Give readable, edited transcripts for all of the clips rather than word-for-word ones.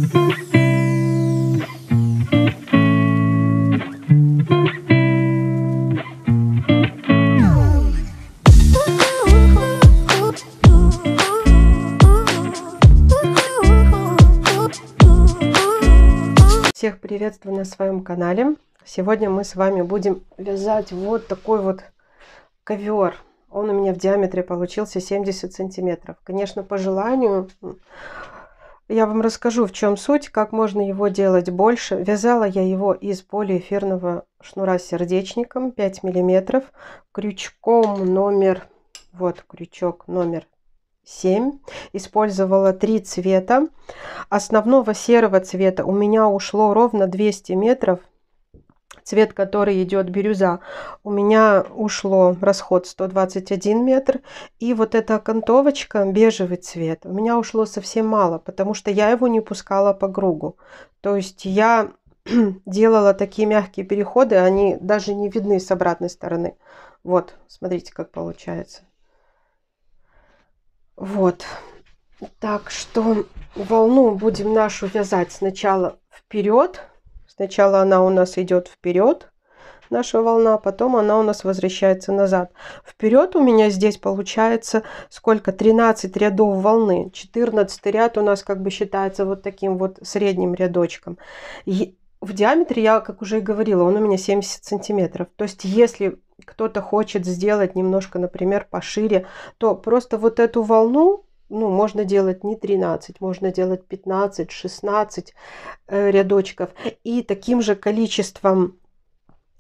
Всех приветствую на своем канале. Сегодня мы с вами будем вязать вот такой вот ковер. Он у меня в диаметре получился 70 сантиметров. Конечно, по желанию я вам расскажу, в чем суть, как можно его делать больше. Вязала я его из полиэфирного шнура с сердечником 5 миллиметров, крючком номер, вот крючок номер 7. Использовала 3 цвета. Основного серого цвета у меня ушло ровно 200 метров. Цвет, который идет бирюза, у меня ушло расход 121 метр. И вот эта окантовочка, бежевый цвет, у меня ушло совсем мало, потому что я его не пускала по кругу. То есть я делала такие мягкие переходы, они даже не видны с обратной стороны. Вот, смотрите, как получается. Вот. Так что волну будем нашу вязать сначала вперед. Сначала она у нас идет вперед, наша волна, потом она у нас возвращается назад. Вперед у меня здесь получается сколько? 13 рядов волны. 14 ряд у нас как бы считается вот таким вот средним рядочком. И в диаметре, я как уже и говорила, он у меня 70 сантиметров. То есть если кто-то хочет сделать немножко, например, пошире, то просто вот эту волну, ну, можно делать не 13, можно делать 15, 16 рядочков. И таким же количеством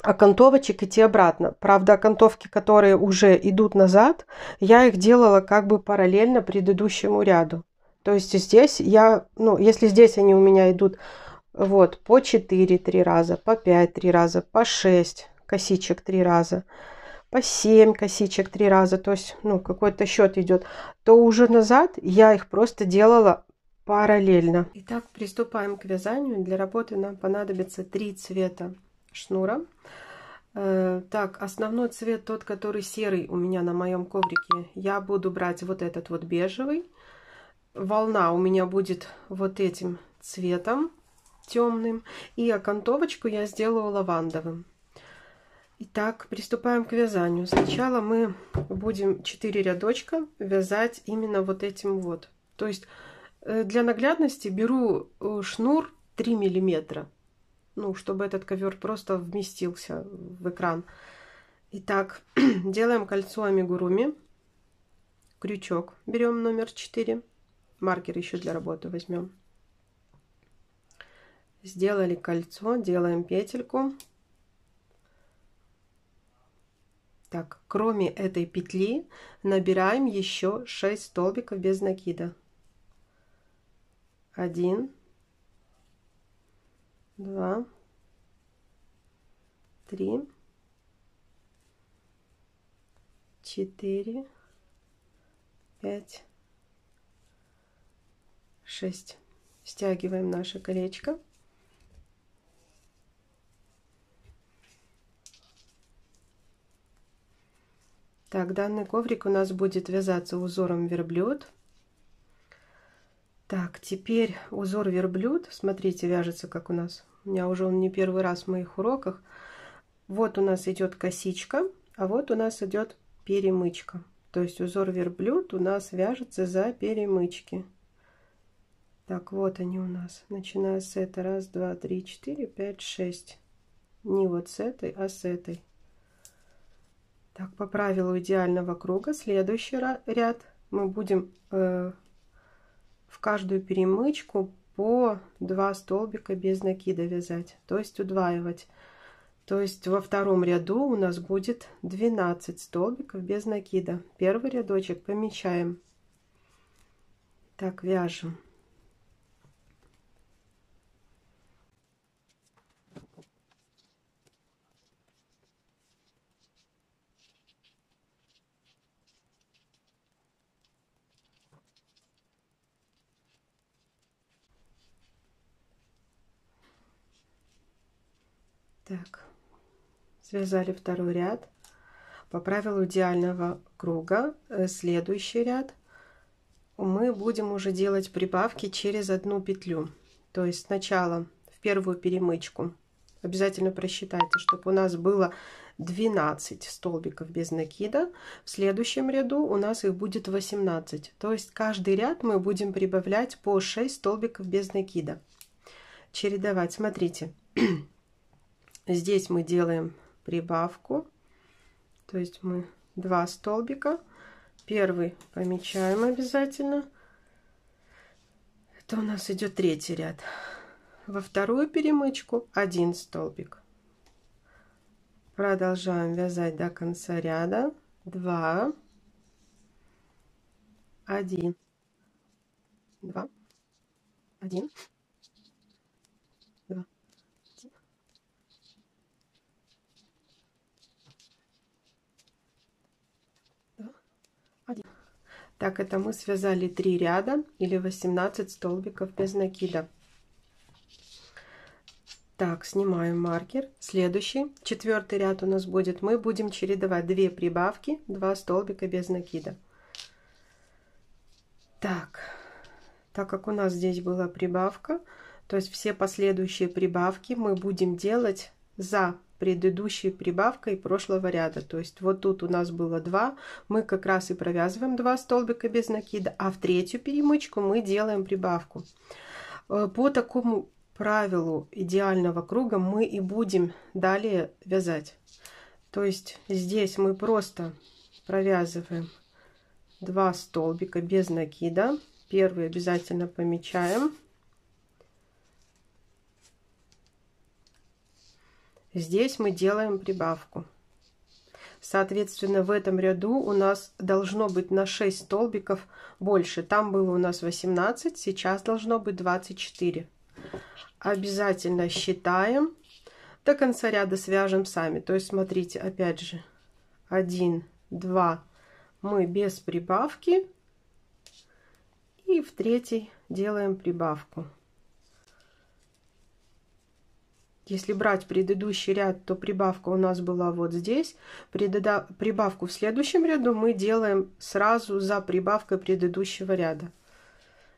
окантовочек идти обратно. Правда, окантовки, которые уже идут назад, я их делала как бы параллельно предыдущему ряду. То есть здесь я, ну, если здесь они у меня идут вот по 4 3 раза, по 5 3 раза, по 6 косичек 3 раза, по 7 косичек 3 раза, то есть, ну, какой-то счет идет, то уже назад я их просто делала параллельно. Итак, приступаем к вязанию. Для работы нам понадобится 3 цвета шнура. Так, основной цвет, тот, который серый у меня на моем коврике, я буду брать вот этот вот бежевый. Волна у меня будет вот этим цветом темным, и окантовочку я сделаю лавандовым. Итак, приступаем к вязанию. Сначала мы будем 4 рядочка вязать именно вот этим вот. То есть для наглядности беру шнур 3 миллиметра, ну, чтобы этот ковер просто вместился в экран. Итак, делаем кольцо амигуруми, крючок берем номер 4, маркер еще для работы возьмем. Сделали кольцо, делаем петельку. Так, кроме этой петли набираем еще 6 столбиков без накида. 1, 2, 3, 4, 5, 6. Стягиваем наше колечко. Так, данный коврик у нас будет вязаться узором верблюд. Так, теперь узор верблюд, смотрите, вяжется как у нас. У меня уже он не первый раз в моих уроках. Вот у нас идет косичка, а вот у нас идет перемычка. То есть узор верблюд у нас вяжется за перемычки. Так, вот они у нас. Начиная с этой. 1, 2, 3, 4, 5, 6. Не вот с этой, а с этой. Так, по правилу идеального круга, следующий ряд мы будем в каждую перемычку по 2 столбика без накида вязать, то есть удваивать. То есть во втором ряду у нас будет 12 столбиков без накида. Первый рядочек помечаем. Так, вяжем. Так, связали второй ряд. По правилу идеального круга, следующий ряд мы будем уже делать прибавки через одну петлю. То есть сначала в первую перемычку обязательно просчитайте, чтобы у нас было 12 столбиков без накида. В следующем ряду у нас их будет 18. То есть каждый ряд мы будем прибавлять по 6 столбиков без накида. Чередовать. Смотрите. Здесь мы делаем прибавку. То есть мы 2 столбика. Первый помечаем обязательно. Это у нас идет третий ряд. Во вторую перемычку 1 столбик. Продолжаем вязать до конца ряда. 2, 1, 2, 1, 2, 1. Так, это мы связали 3 ряда или 18 столбиков без накида. Так, снимаем маркер. Следующий, 4-й ряд у нас будет. Мы будем чередовать 2 прибавки, 2 столбика без накида. Так как у нас здесь была прибавка, то есть все последующие прибавки мы будем делать за предыдущей прибавкой прошлого ряда. То есть вот тут у нас было 2, мы как раз и провязываем 2 столбика без накида, а в третью перемычку мы делаем прибавку. По такому правилу идеального круга мы и будем далее вязать. То есть здесь мы просто провязываем 2 столбика без накида. Первый обязательно помечаем. Здесь мы делаем прибавку. Соответственно, в этом ряду у нас должно быть на 6 столбиков больше. Там было у нас 18, сейчас должно быть 24. Обязательно считаем. До конца ряда свяжем сами. То есть, смотрите, опять же, 1, 2 мы без прибавки. И в третий делаем прибавку. Если брать предыдущий ряд, то прибавка у нас была вот здесь. Прибавку в следующем ряду мы делаем сразу за прибавкой предыдущего ряда.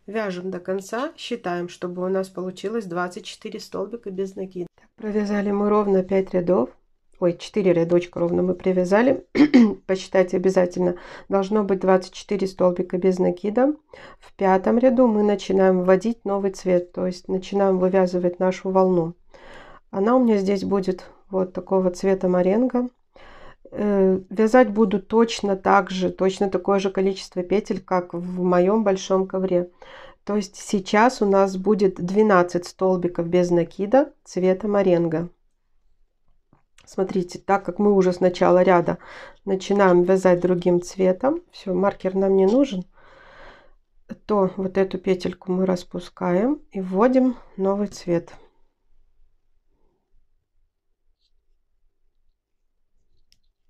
Вяжем до конца, считаем, чтобы у нас получилось 24 столбика без накида. Провязали мы ровно 5 рядов. Ой, 4 рядочка ровно мы привязали. Посчитайте обязательно. Должно быть 24 столбика без накида. В 5-м ряду мы начинаем вводить новый цвет. То есть начинаем вывязывать нашу волну. Она у меня здесь будет вот такого цвета моренго. Вязать буду точно такое же количество петель, как в моем большом ковре. То есть сейчас у нас будет 12 столбиков без накида цвета моренго. Смотрите, так как мы уже с начала ряда начинаем вязать другим цветом, все, маркер нам не нужен, то вот эту петельку мы распускаем и вводим новый цвет.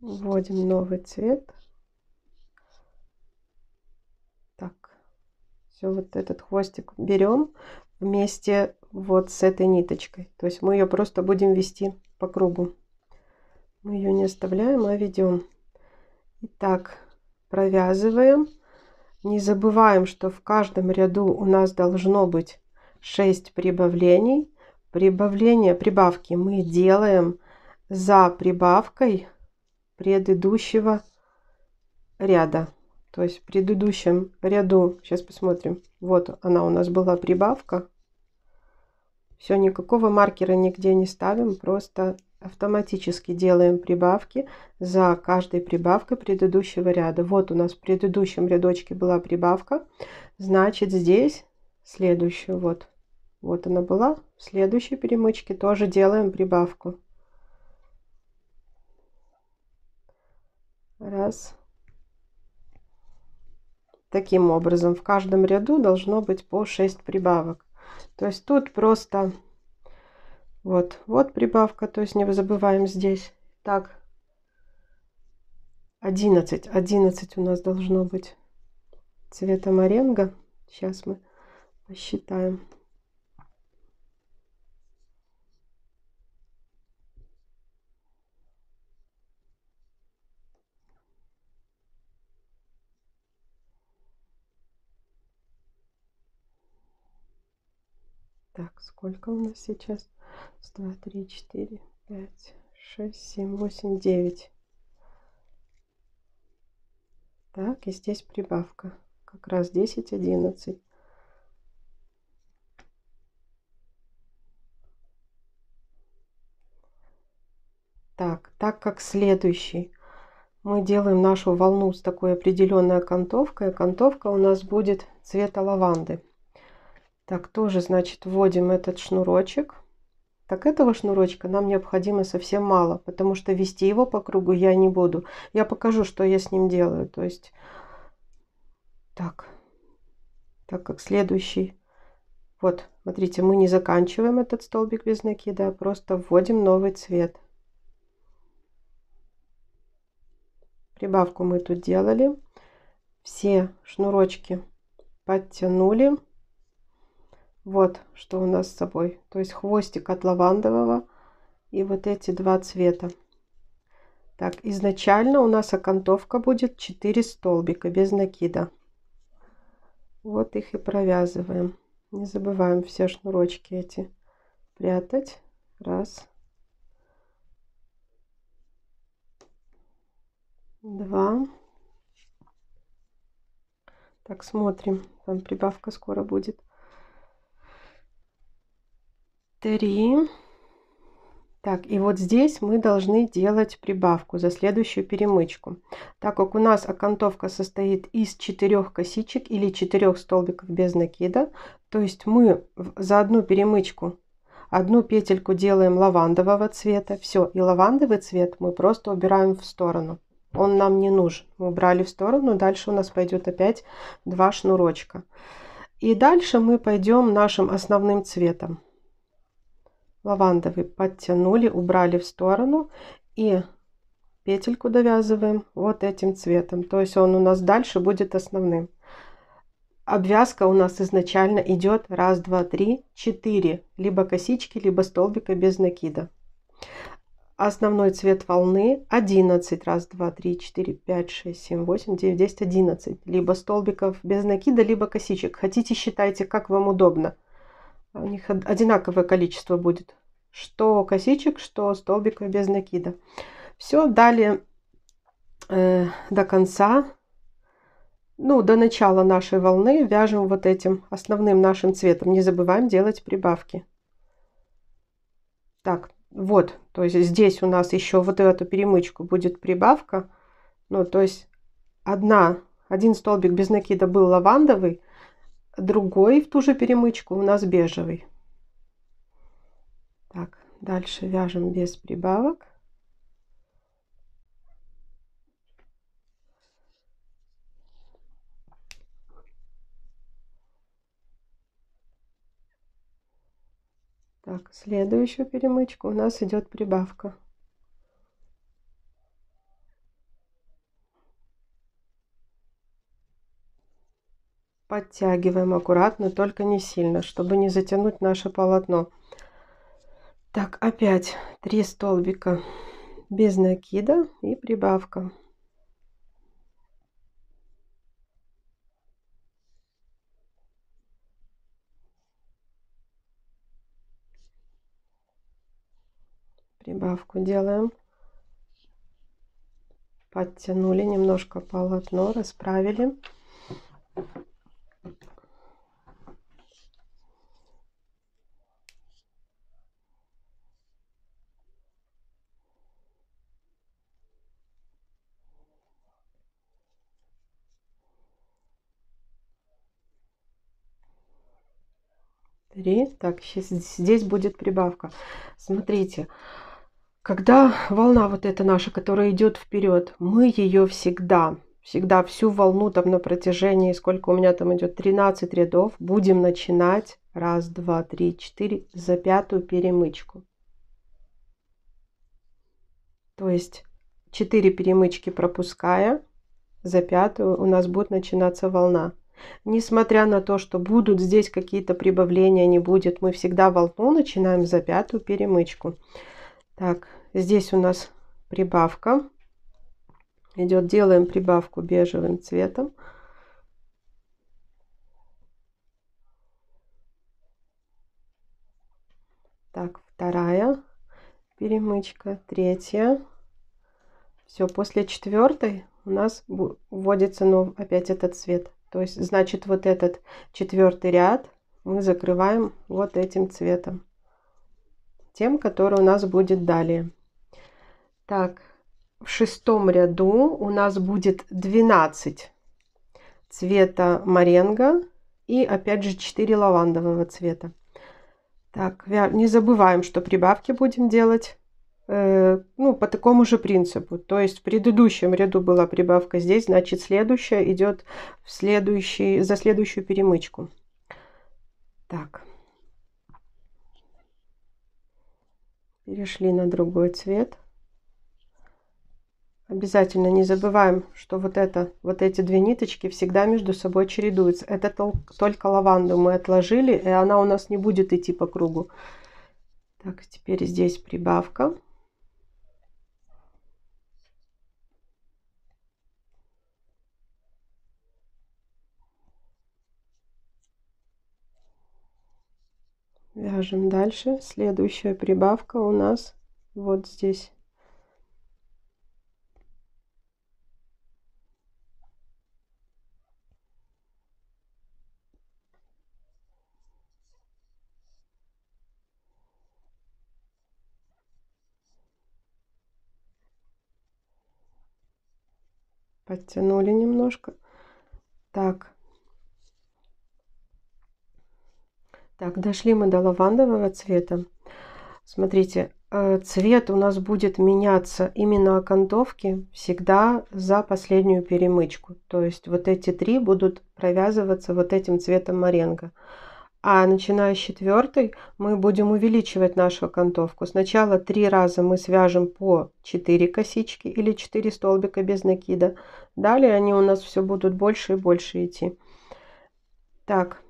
Вводим новый цвет. Так, все, вот этот хвостик берем вместе вот с этой ниточкой. То есть мы ее просто будем вести по кругу. Мы ее не оставляем, а ведем. Итак, провязываем. Не забываем, что в каждом ряду у нас должно быть 6 прибавлений. Прибавки мы делаем за прибавкой предыдущего ряда. То есть в предыдущем ряду, сейчас посмотрим, вот она у нас была прибавка. Все, никакого маркера нигде не ставим, просто автоматически делаем прибавки за каждой прибавкой предыдущего ряда. Вот у нас в предыдущем рядочке была прибавка, значит здесь следующую, вот она была, в следующей перемычке тоже делаем прибавку. Раз. Таким образом в каждом ряду должно быть по 6 прибавок. То есть тут просто вот прибавка, то есть не забываем здесь. Так, 11 у нас должно быть цвета моренго. Сейчас мы посчитаем. Так, сколько у нас сейчас? 2, 3, 4, 5, 6, 7, 8, 9. Так, и здесь прибавка. Как раз 10, 11. Так как следующий мы делаем нашу волну с такой определенной окантовкой. Окантовка у нас будет цвета лаванды. Так, тоже, значит, вводим этот шнурочек. Так, этого шнурочка нам необходимо совсем мало, потому что вести его по кругу я не буду. Я покажу, что я с ним делаю. То есть, так как следующий. Вот, смотрите, мы не заканчиваем этот столбик без накида, а просто вводим новый цвет. Прибавку мы тут делали. Все шнурочки подтянули. Вот что у нас с собой. То есть хвостик от лавандового и вот эти два цвета. Так, изначально у нас окантовка будет 4 столбика без накида. Вот их и провязываем. Не забываем все шнурочки эти прятать. Раз. Два. Так, смотрим. Там прибавка скоро будет. 3. Так, и вот здесь мы должны делать прибавку за следующую перемычку. Так как у нас окантовка состоит из 4 косичек или 4 столбиков без накида, то есть мы за одну перемычку одну петельку делаем лавандового цвета. Все, и лавандовый цвет мы просто убираем в сторону. Он нам не нужен. Мы убрали в сторону, дальше у нас пойдет опять 2 шнурочка. И дальше мы пойдем нашим основным цветом. Лавандовый подтянули, убрали в сторону и петельку довязываем вот этим цветом. То есть он у нас дальше будет основным. Обвязка у нас изначально идет 1, 2, 3, 4. Либо косички, либо столбика без накида. Основной цвет волны 11. 1, 2, 3, 4, 5, 6, 7, 8, 9, 10, 11. Либо столбиков без накида, либо косичек. Хотите, считайте, как вам удобно. У них одинаковое количество будет. Что косичек, что столбиков без накида. Все, далее до конца, до начала нашей волны вяжем вот этим основным нашим цветом. Не забываем делать прибавки. Так, вот, то есть здесь у нас еще вот эту перемычку будет прибавка. То есть один столбик без накида был лавандовый, другой в ту же перемычку у нас бежевый. Так, дальше вяжем без прибавок. Так, следующую перемычку у нас идет прибавка. Подтягиваем аккуратно, только не сильно, чтобы не затянуть наше полотно. Так, опять 3 столбика без накида и прибавка. Прибавку делаем. Подтянули немножко полотно, расправили. Так, здесь будет прибавка. Смотрите, когда волна вот эта наша, которая идет вперед, мы ее всегда всю волну там на протяжении, сколько у меня там идет, 13 рядов, будем начинать 1, 2, 3, 4 за 5-ю перемычку. То есть 4 перемычки пропуская, за 5-ю у нас будет начинаться волна. Несмотря на то, что будут здесь какие-то прибавления, не будет, мы всегда волну начинаем за 5-ю перемычку. Так, здесь у нас прибавка идет, делаем прибавку бежевым цветом. Так, вторая перемычка, третья. Все, после четвертой у нас вводится опять этот цвет. То есть, значит, вот этот четвертый ряд мы закрываем вот этим цветом. Тем, который у нас будет далее. Так, в шестом ряду у нас будет 12 цвета моренго и опять же 4 лавандового цвета. Так, не забываем, что прибавки будем делать ну, по такому же принципу. То есть в предыдущем ряду была прибавка здесь, значит следующая идет в за следующую перемычку. Так. Перешли на другой цвет. Обязательно не забываем, что вот эти две ниточки всегда между собой чередуются. Это только лаванду мы отложили, и она у нас не будет идти по кругу. Так, теперь здесь прибавка. Вяжем дальше. Следующая прибавка у нас вот здесь. Подтянули немножко. Так, дошли мы до лавандового цвета. Смотрите, цвет у нас будет меняться именно окантовки всегда за последнюю перемычку. То есть вот эти три будут провязываться вот этим цветом моренго. А начиная с четвертой мы будем увеличивать нашу окантовку. Сначала 3 раза мы свяжем по 4 косички или 4 столбика без накида. Далее они у нас все будут больше и больше идти. Так,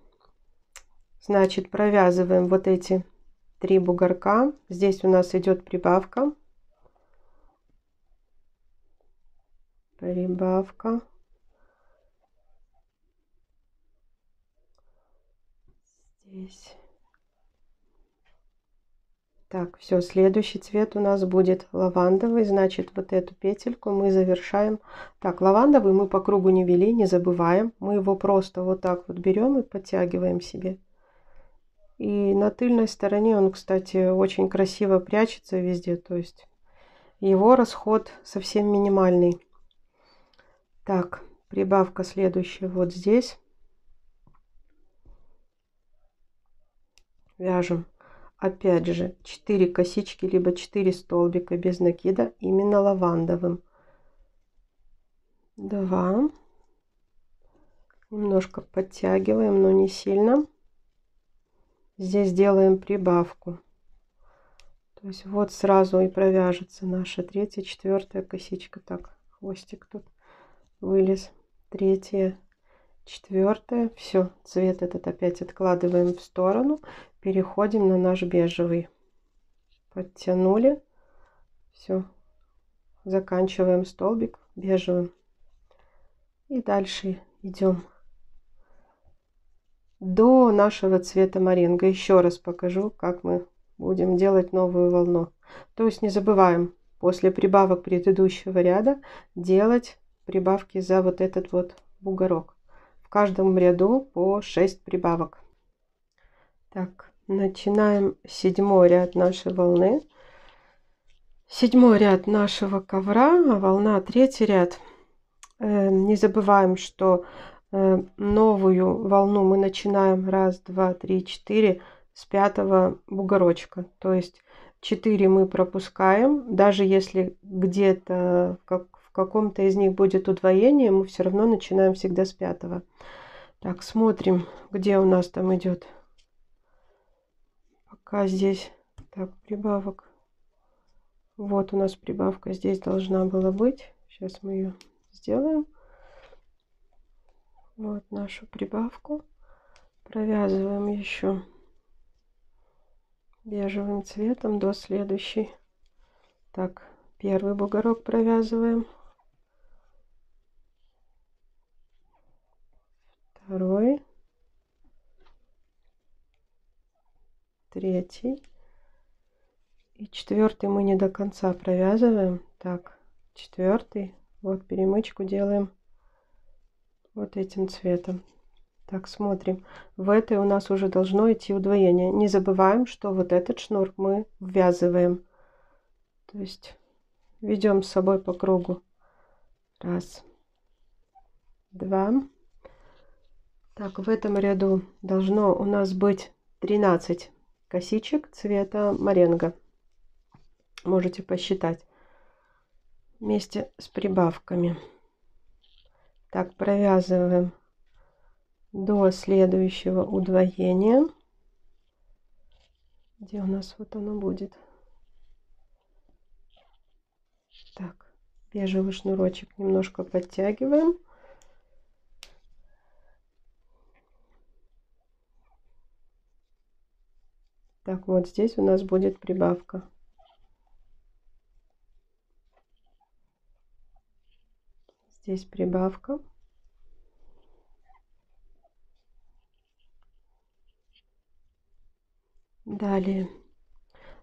значит, провязываем вот эти 3 бугорка. Здесь у нас идет прибавка. Прибавка. Здесь. Так, все, следующий цвет у нас будет лавандовый, значит, вот эту петельку мы завершаем. Так, лавандовый мы по кругу не вели, не забываем. Мы его просто вот так вот берем и подтягиваем себе. И на тыльной стороне он, кстати, очень красиво прячется везде, то есть его расход совсем минимальный. Так, прибавка следующая вот здесь. Вяжем опять же 4 косички либо 4 столбика без накида именно лавандовым. 2. Немножко подтягиваем, но не сильно. Здесь делаем прибавку. То есть вот сразу и провяжется наша третья, четвертая косичка. Так, хвостик тут вылез. Третья, четвертая. Все, цвет этот опять откладываем в сторону. Переходим на наш бежевый. Подтянули. Все. Заканчиваем столбик бежевым. И дальше идем до нашего цвета моренго. Еще раз покажу, как мы будем делать новую волну. То есть не забываем после прибавок предыдущего ряда делать прибавки за вот этот вот бугорок. В каждом ряду по 6 прибавок. Так, начинаем 7-й ряд нашей волны. 7-й ряд нашего ковра, а волна 3-й ряд. Не забываем, что новую волну мы начинаем 1, 2, 3, 4 с 5-го бугорочка. То есть 4 мы пропускаем. Даже если где-то в каком-то из них будет удвоение, мы все равно начинаем всегда с 5-го. Так, смотрим, где у нас там идет. Пока здесь. Так, прибавок. Вот у нас прибавка здесь должна была быть. Сейчас мы ее сделаем. Вот нашу прибавку. Провязываем еще бежевым цветом до следующей. Так, первый бугорок провязываем. Второй. Третий. И 4 мы не до конца провязываем. Так, 4. Вот перемычку делаем вот этим цветом. Так, смотрим. В этой у нас уже должно идти удвоение. Не забываем, что вот этот шнур мы ввязываем. То есть ведем с собой по кругу. 1, 2. Так, в этом ряду должно у нас быть 13 косичек цвета моренго. Можете посчитать вместе с прибавками. Так, провязываем до следующего удвоения. Где у нас вот оно будет? Так, бежевый шнурочек немножко подтягиваем. Так, вот здесь у нас будет прибавка. Здесь прибавка. Далее.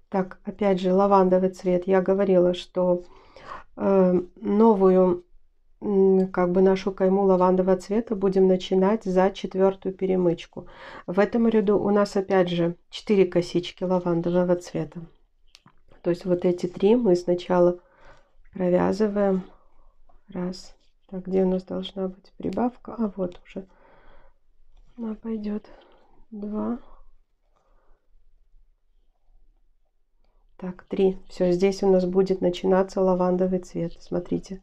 Так, опять же, лавандовый цвет. Я говорила, что новую как бы нашу кайму лавандового цвета будем начинать за 4 перемычку. В этом ряду у нас опять же 4 косички лавандового цвета. То есть вот эти 3 мы сначала провязываем. Раз. Так, где у нас должна быть прибавка? А вот уже она пойдет. 2. Так, 3. Все, здесь у нас будет начинаться лавандовый цвет. Смотрите.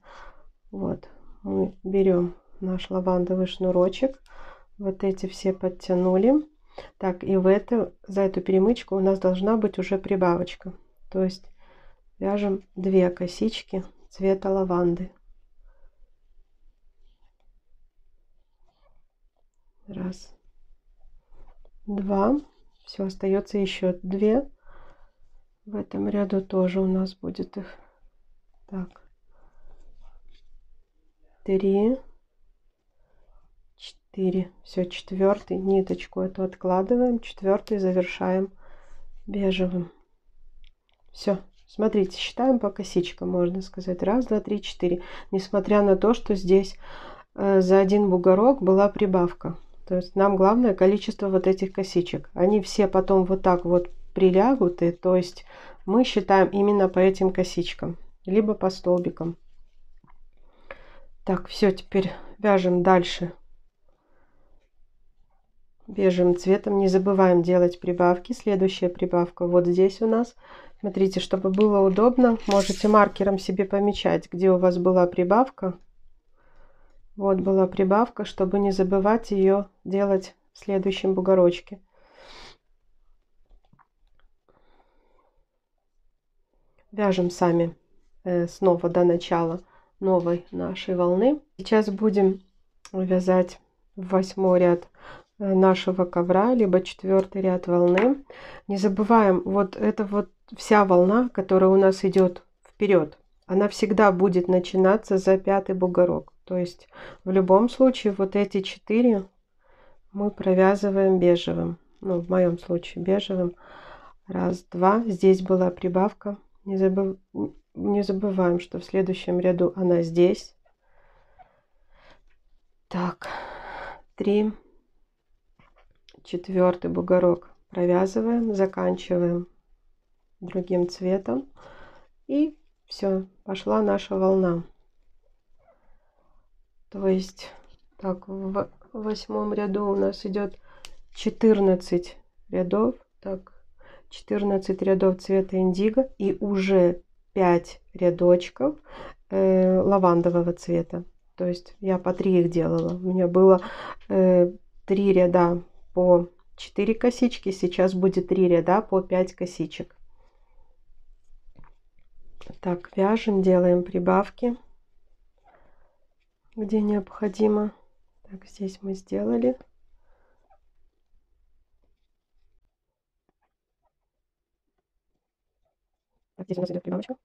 Вот. Мы берем наш лавандовый шнурочек. Вот эти все подтянули. Так, и за эту перемычку у нас должна быть уже прибавочка. То есть вяжем 2 косички цвета лаванды. 1, 2. Все, остается еще 2. В этом ряду тоже у нас будет их. Так. 3. 4. Все, 4 ниточку эту откладываем. 4 завершаем бежевым. Все. Смотрите, считаем по косичкам, можно сказать. 1, 2, 3, 4. Несмотря на то, что здесь за один бугорок была прибавка. То есть нам главное количество вот этих косичек. Они все потом вот так вот прилягут. И, то есть мы считаем именно по этим косичкам. Либо по столбикам. Так, все, теперь вяжем дальше бежевым цветом. Не забываем делать прибавки. Следующая прибавка вот здесь у нас. Смотрите, чтобы было удобно, можете маркером себе помечать, где у вас была прибавка. Вот была прибавка, чтобы не забывать ее делать в следующем бугорочке. Вяжем сами снова до начала новой нашей волны. Сейчас будем вязать 8 ряд нашего ковра, либо 4 ряд волны. Не забываем, вот это вот вся волна, которая у нас идет вперед, она всегда будет начинаться за 5 бугорок. То есть в любом случае вот эти 4 мы провязываем бежевым. Ну, в моем случае бежевым. 1, 2. Здесь была прибавка. Не забываем, что в следующем ряду она здесь. Так, 3. 4 бугорок провязываем, заканчиваем другим цветом. И все, пошла наша волна. То есть, так, в 8 ряду у нас идет 14 рядов. Так, 14 рядов цвета индиго и уже 5 рядочков лавандового цвета. То есть я по 3 их делала. У меня было 3 ряда по 4 косички. Сейчас будет 3 ряда по 5 косичек. Так, вяжем, делаем прибавки, где необходимо. Так, здесь мы сделали. Так, здесь у нас идет прибавочка.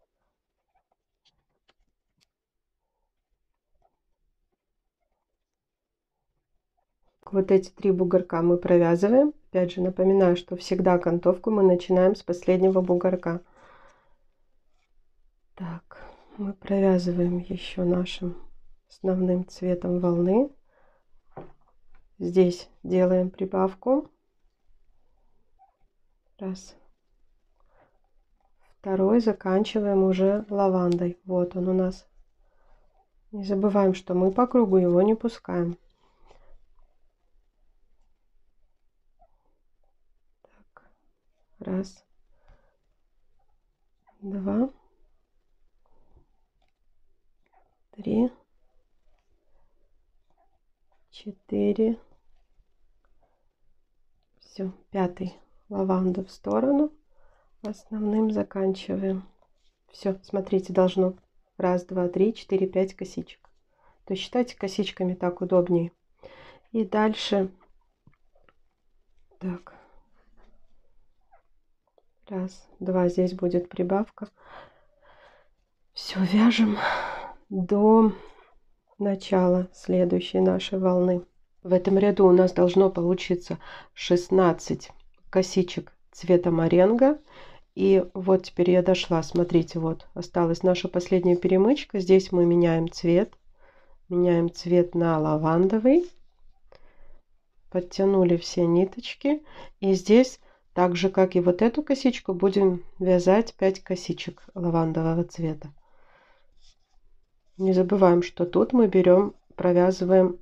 Вот эти 3 бугорка мы провязываем. Опять же напоминаю, что всегда окантовку мы начинаем с последнего бугорка. Так, мы провязываем еще нашим основным цветом волны. Здесь делаем прибавку. Раз. Второй заканчиваем уже лавандой. Вот он у нас. Не забываем, что мы по кругу его не пускаем. Так. Раз. Два. Три. Четыре. Все, пятый. Лаванду в сторону. Основным заканчиваем. Все, смотрите, должно. Раз, два, три, четыре, пять косичек. То есть считайте, косичками так удобнее. И дальше. Так. Раз, два. Здесь будет прибавка. Все, вяжем до начала следующей нашей волны. В этом ряду у нас должно получиться 16 косичек цвета моренго. И вот теперь я дошла, смотрите, вот осталась наша последняя перемычка. Здесь мы меняем цвет на лавандовый, подтянули все ниточки, и здесь так же, как и вот эту косичку, будем вязать 5 косичек лавандового цвета. Не забываем, что тут мы берем, провязываем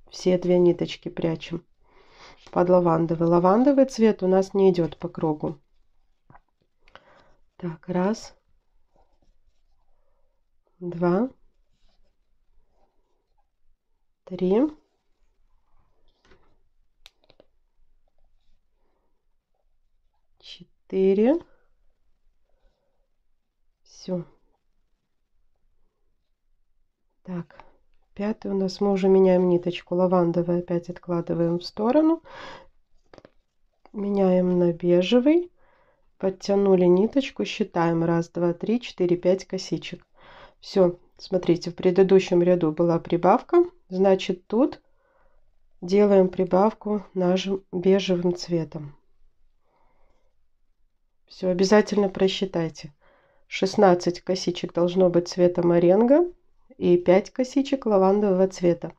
все 2 ниточки, прячем под лавандовый. Лавандовый цвет у нас не идет по кругу. Так, раз, два, три, четыре. Все. Так, пятый у нас, мы уже меняем ниточку. Лавандовый опять откладываем в сторону. Меняем на бежевый. Подтянули ниточку, считаем. Раз, два, три, четыре, пять косичек. Все, смотрите, в предыдущем ряду была прибавка. Значит, тут делаем прибавку нашим бежевым цветом. Все, обязательно просчитайте. 16 косичек должно быть цвета моренго и 5 косичек лавандового цвета.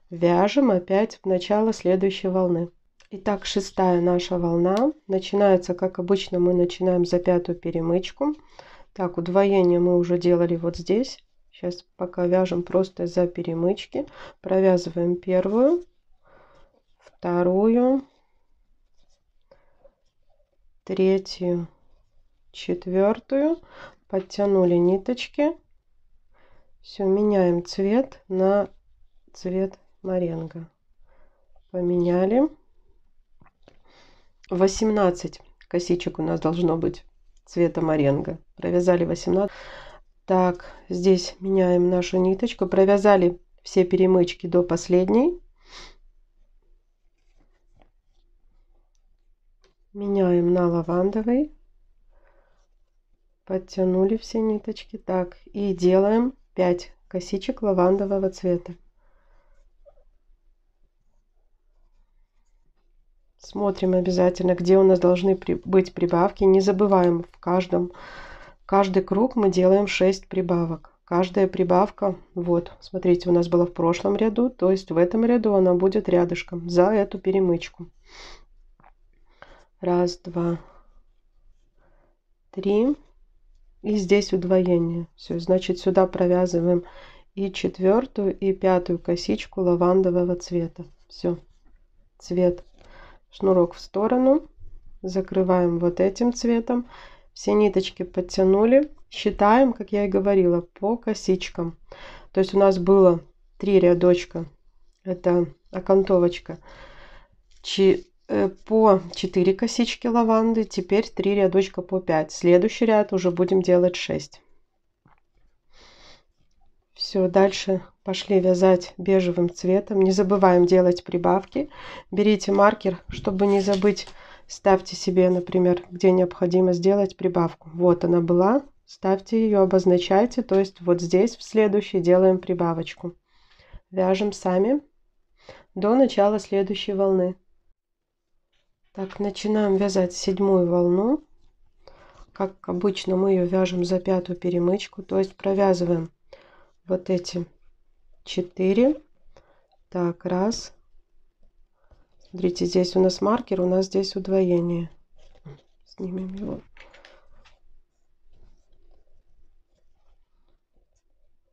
Вяжем опять в начало следующей волны. Итак, шестая наша волна. Начинается, как обычно, мы начинаем за пятую перемычку. Так, удвоение мы уже делали вот здесь. Сейчас пока вяжем просто за перемычки. Провязываем первую, вторую, третью, четвертую. Подтянули ниточки. Все, меняем цвет на цвет моренго. Поменяли. 18 косичек у нас должно быть цвета моренго. Провязали 18. Так, здесь меняем нашу ниточку. Провязали все перемычки до последней. Меняем на лавандовый. Подтянули все ниточки. Так, и делаем 5 косичек лавандового цвета. Смотрим обязательно, где у нас должны быть прибавки. Не забываем, каждый круг мы делаем 6 прибавок. Каждая прибавка, вот, смотрите, у нас была в прошлом ряду, то есть в этом ряду она будет рядышком за эту перемычку. Раз, два, три. И здесь удвоение. Все, значит, сюда провязываем и четвертую, и пятую косичку лавандового цвета. Все, цвет. Шнурок в сторону. Закрываем вот этим цветом. Все ниточки подтянули. Считаем, как я и говорила, по косичкам. То есть у нас было 3 рядочка. Это окантовочка. По 4 косички лаванды. Теперь 3 рядочка по 5. Следующий ряд уже будем делать 6. Все, дальше пошли вязать бежевым цветом. Не забываем делать прибавки. Берите маркер, чтобы не забыть. Ставьте себе, например, где необходимо сделать прибавку. Вот она была. Ставьте ее, обозначайте. То есть вот здесь в следующий делаем прибавочку. Вяжем сами до начала следующей волны. Так, начинаем вязать седьмую волну. Как обычно, мы ее вяжем за 5-ю перемычку, то есть провязываем вот эти 4. Так, раз. Смотрите, здесь у нас маркер, у нас здесь удвоение. Снимем его.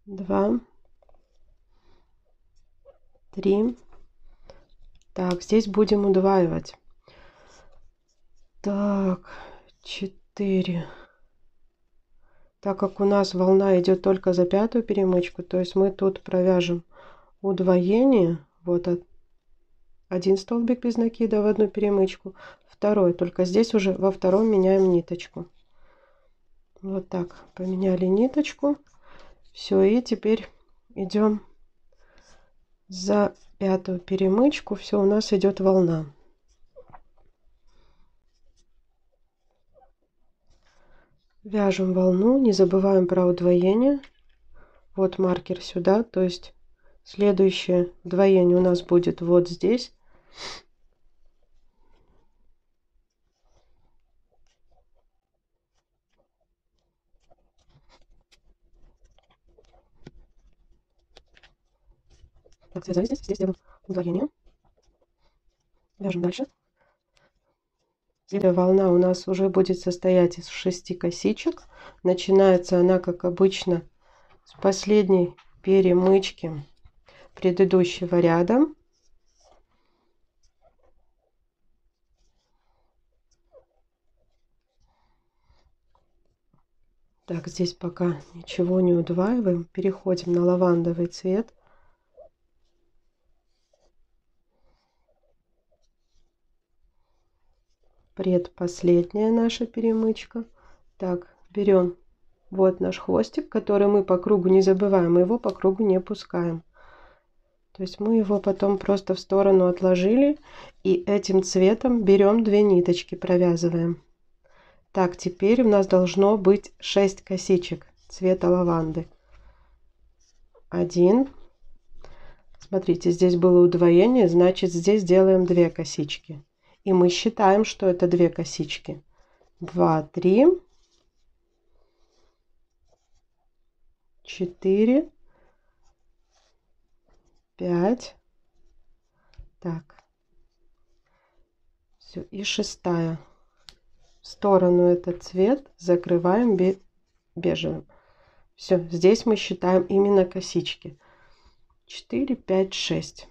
2, 3. Так, здесь будем удваивать. Так, 4. Так как у нас волна идет только за 5-ю перемычку, то есть мы тут провяжем удвоение. Вот один столбик без накида в одну перемычку, второй, только здесь уже во втором меняем ниточку. Вот так поменяли ниточку. Все, и теперь идем за 5-ю перемычку. Все, у нас идет волна. Вяжем волну, не забываем про удвоение. Вот маркер сюда, то есть следующее удвоение у нас будет вот здесь. Так, связали здесь делаем удвоение. Вяжем дальше. Следующая волна у нас уже будет состоять из 6 косичек. Начинается она, как обычно, с последней перемычки предыдущего ряда. Так, здесь пока ничего не удваиваем. Переходим на лавандовый цвет. Предпоследняя наша перемычка. Так, берем вот наш хвостик, который мы по кругу не забываем, мы его по кругу не пускаем. То есть мы его потом просто в сторону отложили и этим цветом берем 2 ниточки, провязываем. Так, теперь у нас должно быть 6 косичек цвета лаванды. 1. Смотрите, здесь было удвоение, значит здесь делаем 2 косички. И мы считаем, что это 2 косички. 2, 3, 4, 5. Так. Все, и 6-я. В сторону этот цвет закрываем бежевым. Все, здесь мы считаем именно косички. 4, 5, 6.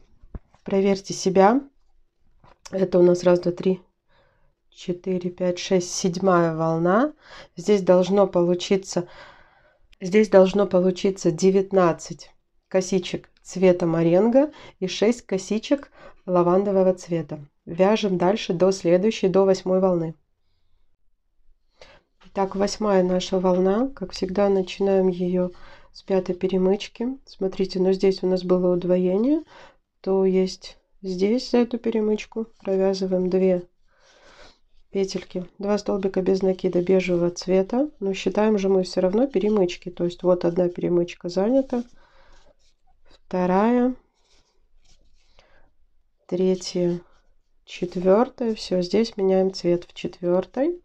Проверьте себя. Это у нас 1, 2, 3, 4, 5, 6, 7-я волна. Здесь должно получиться 19 косичек цвета моренго и 6 косичек лавандового цвета. Вяжем дальше до следующей, до 8-й волны. Так, 8-я наша волна. Как всегда, начинаем ее с 5-й перемычки. Смотрите, но здесь у нас было удвоение, то есть здесь за эту перемычку провязываем 2 петельки, 2 столбика без накида бежевого цвета. Но считаем же мы все равно перемычки. То есть вот одна перемычка занята, 2-я, 3-я, 4-я. Все, здесь меняем цвет в 4-й.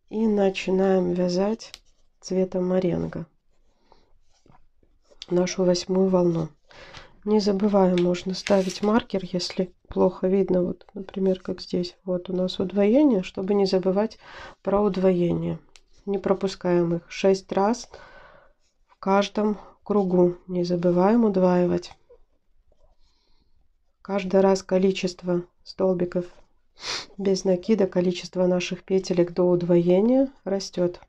И начинаем вязать цветом моренго нашу 8-ю волну. Не забываем, можно ставить маркер, если плохо видно. Вот, например, как здесь. Вот у нас удвоение, чтобы не забывать про удвоение. Не пропускаем их 6 раз в каждом кругу. Не забываем удваивать. Каждый раз количество столбиков без накида, количество наших петелек до удвоения растет.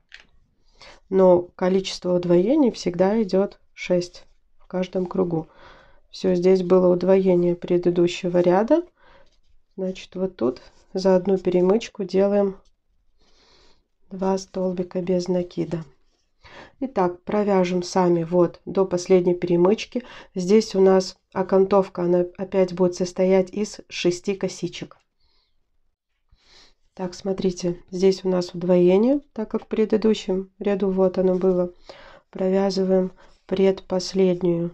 Но количество удвоений всегда идет 6 в каждом кругу. Все, здесь было удвоение предыдущего ряда. Значит, вот тут за одну перемычку делаем 2 столбика без накида. Итак, провяжем сами вот до последней перемычки. Здесь у нас окантовка, она опять будет состоять из 6 косичек. Так, смотрите, здесь у нас удвоение, так как в предыдущем ряду вот оно было. Провязываем предпоследнюю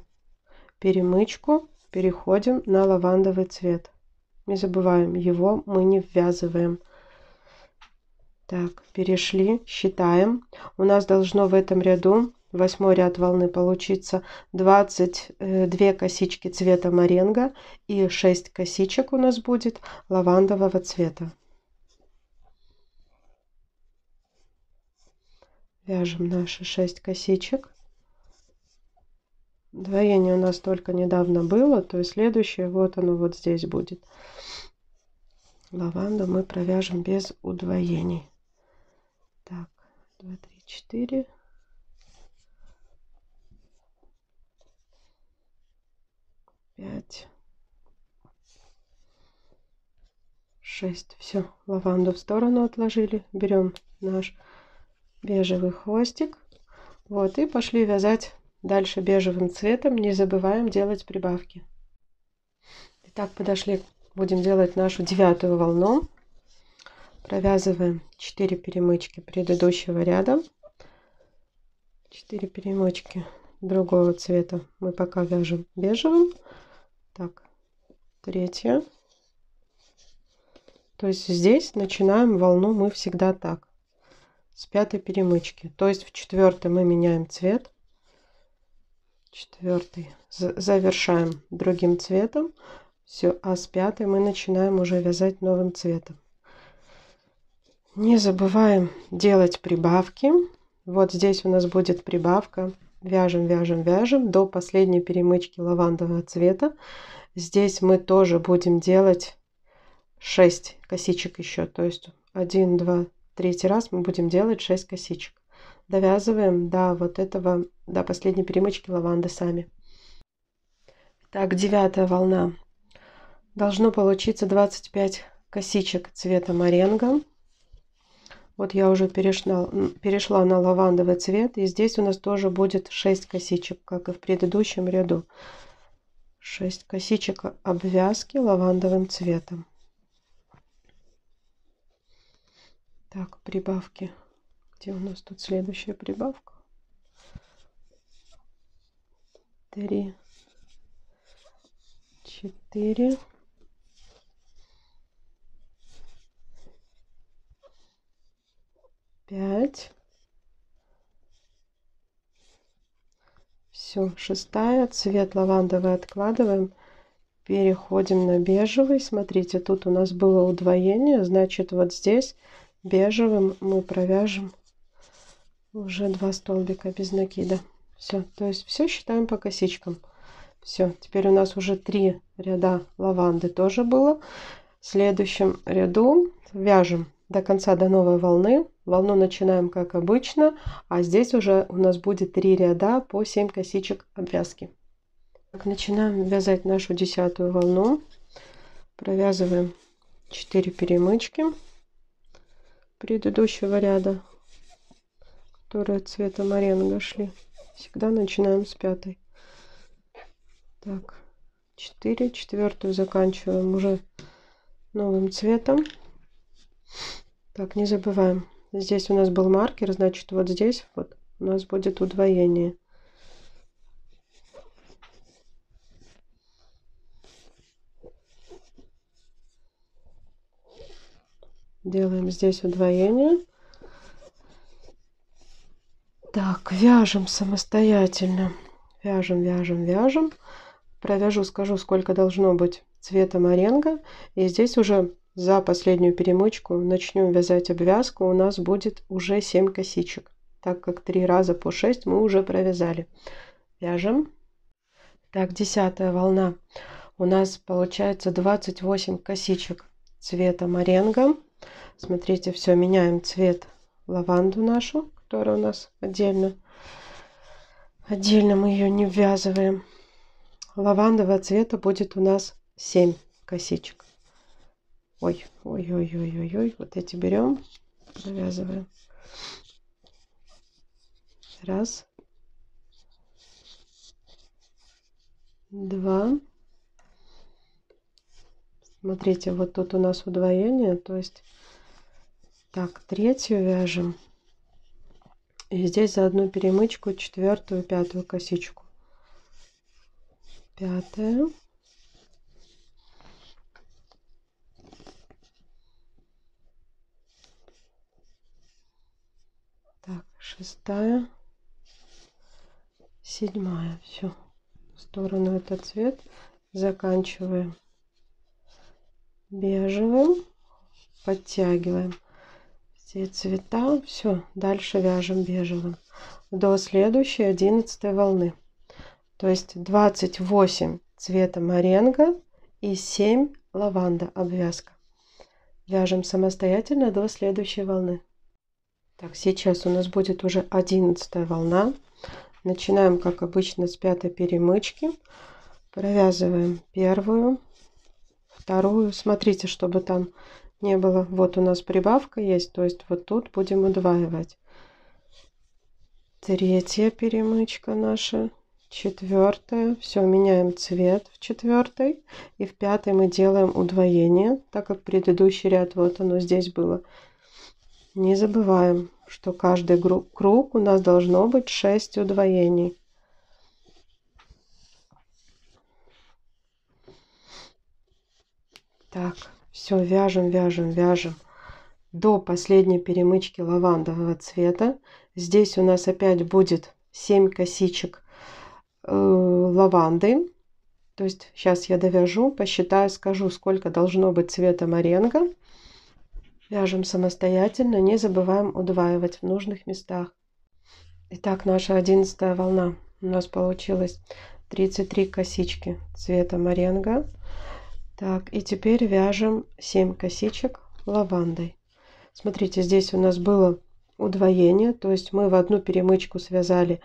перемычку, переходим на лавандовый цвет. Не забываем, его мы не ввязываем. Так, перешли, считаем. У нас должно в этом ряду, 8-й ряд волны, получиться 22 косички цвета моренго и 6 косичек у нас будет лавандового цвета. Вяжем наши 6 косичек. Удвоение у нас только недавно было, то есть следующее вот оно вот здесь будет. Лаванду мы провяжем без удвоений. Так, 2, 3, 4. 5. 6. Все, лаванду в сторону отложили. Берем наш бежевый хвостик. Вот, и пошли вязать дальше бежевым цветом. Не забываем делать прибавки. Итак, подошли. Будем делать нашу 9-ю волну. Провязываем 4 перемычки предыдущего ряда. 4 перемычки другого цвета мы пока вяжем бежевым. Так, 3-я. То есть здесь начинаем волну мы всегда так. С 5-й перемычки. То есть в 4-й мы меняем цвет. 4-й завершаем другим цветом. Все, а с 5-й мы начинаем уже вязать новым цветом. Не забываем делать прибавки. Вот здесь у нас будет прибавка. Вяжем, вяжем, вяжем до последней перемычки лавандового цвета. Здесь мы тоже будем делать 6 косичек еще. То есть 1, 2, 3 раз мы будем делать 6 косичек. Довязываем до вот этого, до последней перемычки лаванды сами. Так, 9-я волна. Должно получиться 25 косичек цвета моренго. Вот я уже перешла на лавандовый цвет. И здесь у нас тоже будет 6 косичек, как и в предыдущем ряду. 6 косичек обвязки лавандовым цветом. Так, прибавки. Где у нас тут следующая прибавка? 3, 4, 5. Все, 6-я. Цвет лавандовый откладываем. Переходим на бежевый. Смотрите, тут у нас было удвоение. Значит, вот здесь бежевым мы провяжем уже 2 столбика без накида. Все, то есть все считаем по косичкам. Все, теперь у нас уже 3 ряда лаванды тоже было. В следующем ряду вяжем до конца, до новой волны. Волну начинаем как обычно, а здесь уже у нас будет 3 ряда по 7 косичек обвязки. Так, начинаем вязать нашу 10-ю волну. Провязываем 4 перемычки предыдущего ряда, которые цвета моренго шли. Всегда начинаем с 5-й. Так, 4, 4-ю заканчиваем уже новым цветом. Так, не забываем, здесь у нас был маркер, значит вот здесь вот у нас будет удвоение. Делаем здесь удвоение. Так, вяжем самостоятельно. Вяжем, вяжем, вяжем. Провяжу, скажу, сколько должно быть цвета моренго. И здесь уже за последнюю перемычку начнем вязать обвязку. У нас будет уже 7 косичек. Так как 3 раза по 6 мы уже провязали. Вяжем. Так, 10-я волна. У нас получается 28 косичек цвета моренго. Смотрите, все, меняем цвет лаванду нашу, которая у нас отдельно. Отдельно мы ее не ввязываем. Лавандового цвета будет у нас 7 косичек. Ой, ой, ой, ой, ой, ой. Вот эти берем, завязываем. Раз. 2. Смотрите, вот тут у нас удвоение, то есть так, 3-ю вяжем. И здесь за одну перемычку 4-ю, 5-ю косичку. 5-я. 6, 7. Все. В сторону этот цвет. Заканчиваем бежевым. Подтягиваем все цвета. Все. Дальше вяжем бежевым. До следующей 11 волны. То есть 28 цвета моренго и 7 лаванда обвязка. Вяжем самостоятельно до следующей волны. Так, сейчас у нас будет уже 11 волна. Начинаем, как обычно, с 5 перемычки. Провязываем первую, вторую. Смотрите, чтобы там не было. Вот у нас прибавка есть, то есть вот тут будем удваивать. Третья перемычка наша. Четвертая. Все, меняем цвет в четвертой. И в пятой мы делаем удвоение, так как предыдущий ряд, вот оно здесь было. Не забываем, что каждый круг у нас должно быть 6 удвоений. Так, все, вяжем, вяжем, вяжем до последней перемычки лавандового цвета. Здесь у нас опять будет 7 косичек лаванды. То есть сейчас я довяжу, посчитаю, скажу, сколько должно быть цвета моренго. Вяжем самостоятельно, не забываем удваивать в нужных местах. Итак, наша 11 волна. У нас получилось 33 косички цвета моренго. Так, и теперь вяжем 7 косичек лавандой. Смотрите, здесь у нас было удвоение, то есть мы в одну перемычку связали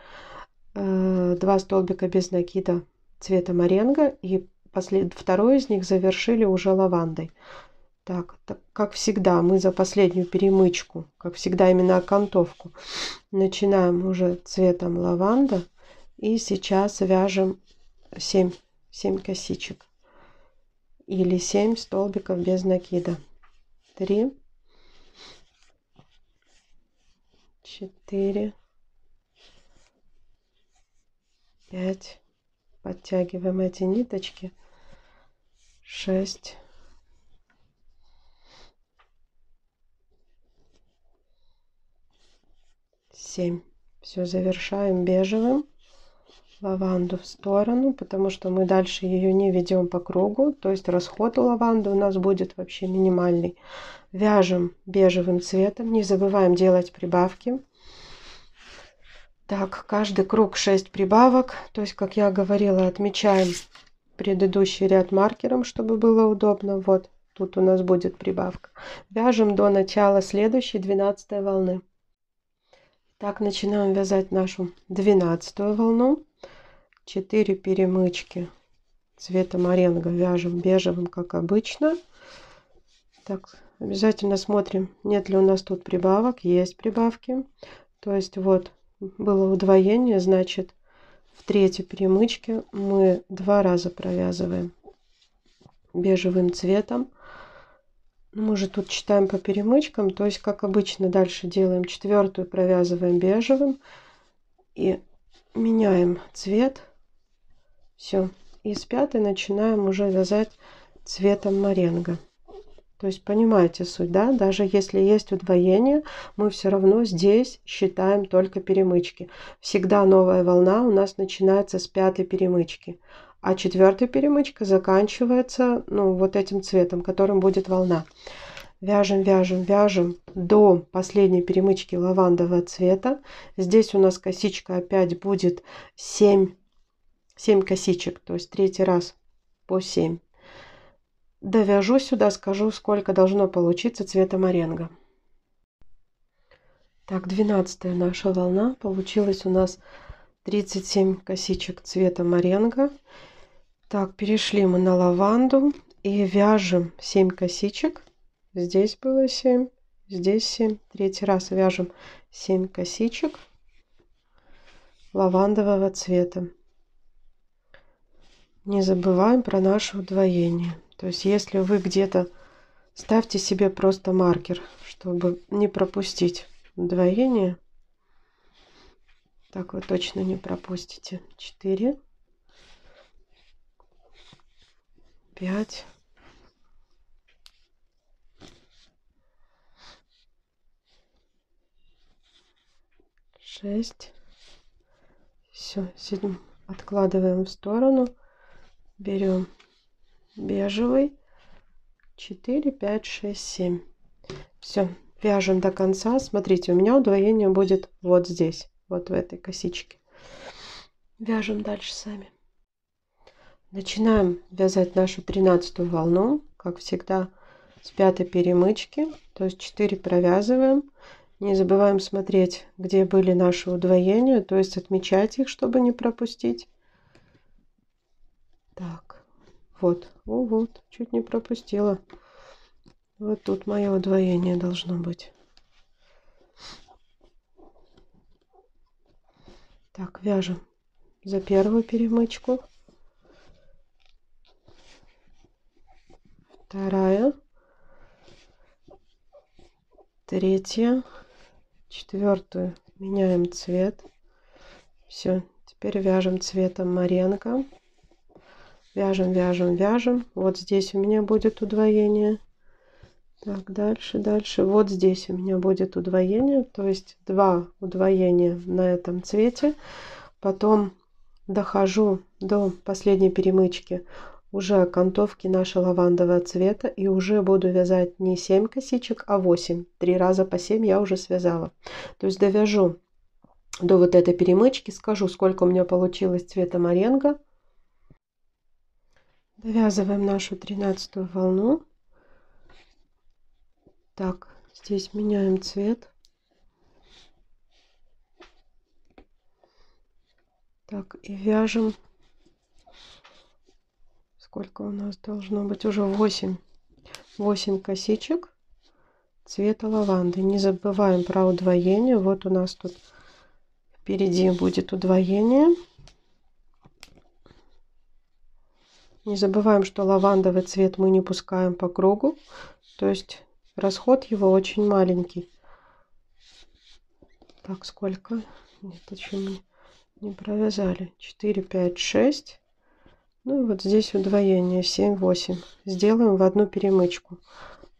2 столбика без накида цвета моренго, и второй из них завершили уже лавандой. Так, как всегда, мы за последнюю перемычку, как всегда именно окантовку, начинаем уже цветом лаванда, и сейчас вяжем 7 косичек или 7 столбиков без накида. 3, 4, 5, подтягиваем эти ниточки, 6, 7. Все, завершаем бежевым. Лаванду в сторону, потому что мы дальше ее не ведем по кругу, то есть расход у лаванды у нас будет вообще минимальный. Вяжем бежевым цветом, не забываем делать прибавки. Так, каждый круг 6 прибавок, то есть, как я говорила, отмечаем предыдущий ряд маркером, чтобы было удобно. Вот тут у нас будет прибавка. Вяжем до начала следующей 12 волны. Так, начинаем вязать нашу 12 волну. 4 перемычки цвета моренго вяжем бежевым, как обычно. Так, обязательно смотрим, нет ли у нас тут прибавок. Есть прибавки. То есть вот было удвоение, значит в третьей перемычке мы 2 раза провязываем бежевым цветом. Мы же тут читаем по перемычкам, то есть как обычно дальше делаем четвертую, провязываем бежевым и меняем цвет. Все. И с пятой начинаем уже вязать цветом моренго. То есть понимаете суть, да? Даже если есть удвоение, мы все равно здесь считаем только перемычки. Всегда новая волна у нас начинается с 5 перемычки. А 4 перемычка заканчивается, ну, вот этим цветом, которым будет волна. Вяжем, вяжем, вяжем до последней перемычки лавандового цвета. Здесь у нас косичка опять будет 7 косичек, то есть третий раз по 7. Довяжу сюда, скажу, сколько должно получиться цвета моренго. Так, 12 наша волна. Получилось у нас 37 косичек цвета моренго. Так, перешли мы на лаванду и вяжем 7 косичек. Здесь было 7, здесь 7. Третий раз вяжем 7 косичек лавандового цвета. Не забываем про наше удвоение. То есть, если вы где-то ставьте себе просто маркер, чтобы не пропустить удвоение. Так вы точно не пропустите. 4, 5, 6. Все, 7 откладываем в сторону. Берем бежевый. 4, 5, 6, 7. Все, вяжем до конца. Смотрите, у меня удвоение будет вот здесь, вот в этой косичке. Вяжем дальше сами. Начинаем вязать нашу 13-ю волну, как всегда, с 5-й перемычки, то есть 4 провязываем. Не забываем смотреть, где были наши удвоения, то есть отмечать их, чтобы не пропустить. Так, вот, вот, чуть не пропустила. Вот тут мое удвоение должно быть. Так, вяжем за первую перемычку. Вторая. Третья. Четвертую меняем цвет. Все, теперь вяжем цветом моренго. Вяжем, вяжем, вяжем. Вот здесь у меня будет удвоение. Так, дальше, дальше. Вот здесь у меня будет удвоение, то есть 2 удвоения на этом цвете. Потом дохожу до последней перемычки уже окантовки нашего лавандового цвета и уже буду вязать не 7 косичек, а 8. 3 раза по 7 я уже связала. То есть довяжу до вот этой перемычки, скажу, сколько у меня получилось цвета моренго. Довязываем нашу 13-ю волну. Так, здесь меняем цвет. Так, и вяжем. Сколько у нас должно быть? Уже 8 косичек цвета лаванды. Не забываем про удвоение. Вот у нас тут впереди будет удвоение. Не забываем, что лавандовый цвет мы не пускаем по кругу. То есть расход его очень маленький. Так, сколько? Нет, еще не провязали. 4, 5, 6. Ну и вот здесь удвоение 7, 8. Сделаем в одну перемычку.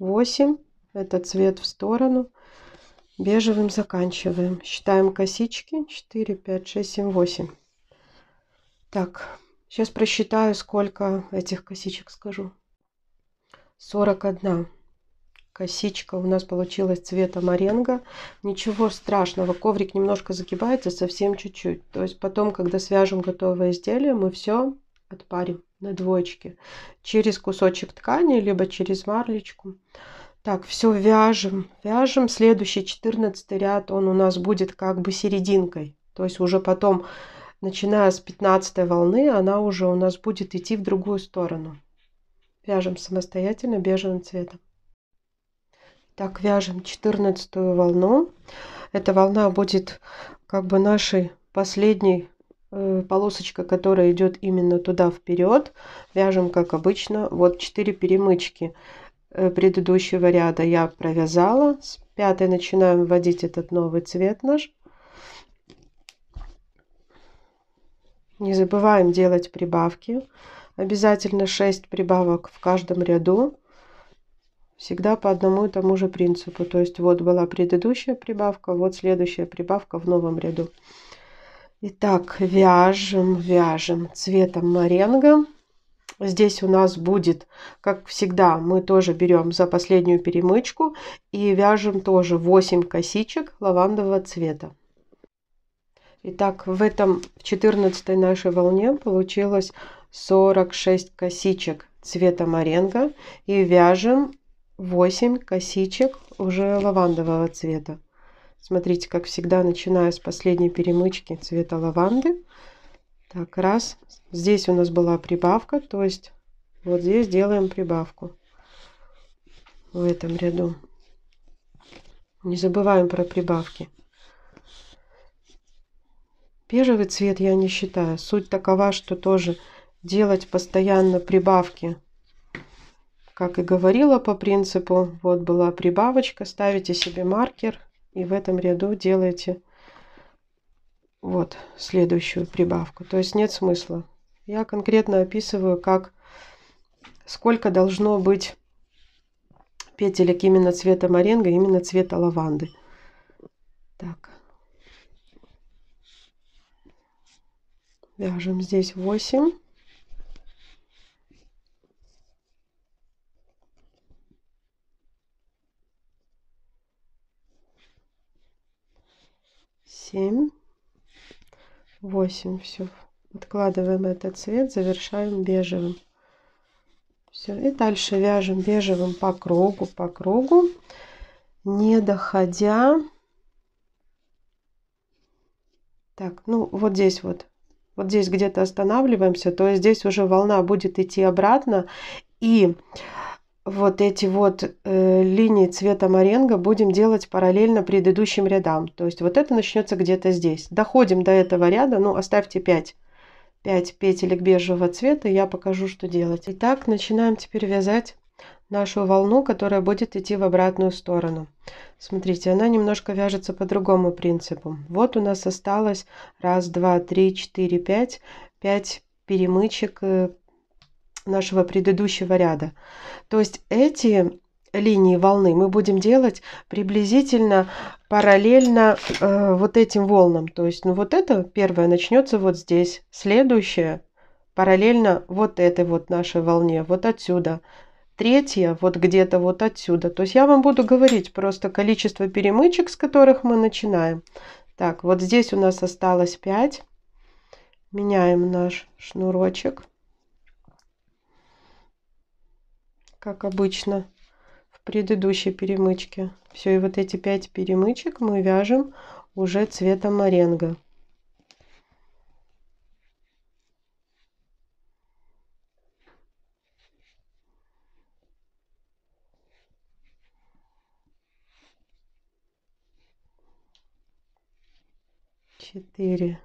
8. Это цвет в сторону. Бежевым заканчиваем. Считаем косички. 4, 5, 6, 7, 8. Так, сейчас просчитаю, сколько этих косичек скажу. 41 косичка у нас получилась цвета моренго. Ничего страшного, коврик немножко загибается, совсем чуть-чуть. То есть потом, когда свяжем готовое изделие, мы все отпарим на двоечке через кусочек ткани, либо через марлечку. Так, все вяжем, вяжем. Следующий 14 ряд, он у нас будет как бы серединкой. То есть уже потом, начиная с 15 волны, она уже у нас будет идти в другую сторону. Вяжем самостоятельно бежевым цветом. Так, вяжем 14 волну. Эта волна будет как бы нашей последней полосочка, которая идет именно туда вперед. Вяжем как обычно. Вот 4 перемычки предыдущего ряда я провязала. С 5 начинаем вводить этот новый цвет наш. Не забываем делать прибавки. Обязательно 6 прибавок в каждом ряду. Всегда по одному и тому же принципу. То есть вот была предыдущая прибавка, вот следующая прибавка в новом ряду. Итак, вяжем, вяжем цветом моренго. Здесь у нас будет, как всегда, мы тоже берем за последнюю перемычку и вяжем тоже 8 косичек лавандового цвета. Итак, в 14 нашей волне получилось 46 косичек цвета моренго и вяжем 8 косичек уже лавандового цвета. Смотрите, как всегда, начиная с последней перемычки цвета лаванды. Так, раз. Здесь у нас была прибавка, то есть вот здесь делаем прибавку в этом ряду. Не забываем про прибавки. Бежевый цвет я не считаю. Суть такова, что тоже делать постоянно прибавки. Как и говорила по принципу, вот была прибавочка, ставите себе маркер и в этом ряду делаете вот следующую прибавку. То есть нет смысла. Я конкретно описываю, сколько должно быть петелек именно цвета моренго, именно цвета лаванды. Так. Вяжем здесь 8. Семь, 8. Все. Откладываем этот цвет, завершаем бежевым. Все. И дальше вяжем бежевым по кругу, не доходя. Так, ну вот здесь вот. Вот здесь где-то останавливаемся, то есть здесь уже волна будет идти обратно. И вот эти вот линии цвета моренго будем делать параллельно предыдущим рядам. То есть вот это начнется где-то здесь. Доходим до этого ряда, ну оставьте 5 петелек бежевого цвета, и я покажу, что делать. Итак, начинаем теперь вязать нашу волну, которая будет идти в обратную сторону. Смотрите, она немножко вяжется по другому принципу. Вот у нас осталось 1, 2, 3, 4, 5 перемычек нашего предыдущего ряда. То есть эти линии волны мы будем делать приблизительно параллельно вот этим волнам. То есть, ну вот это первое начнется вот здесь, следующее параллельно вот этой вот нашей волне, вот отсюда. Третья вот где-то вот отсюда. То есть я вам буду говорить просто количество перемычек, с которых мы начинаем. Так, вот здесь у нас осталось 5. Меняем наш шнурочек. Как обычно в предыдущей перемычке. Все, и вот эти 5 перемычек мы вяжем уже цветом моренго. Четыре,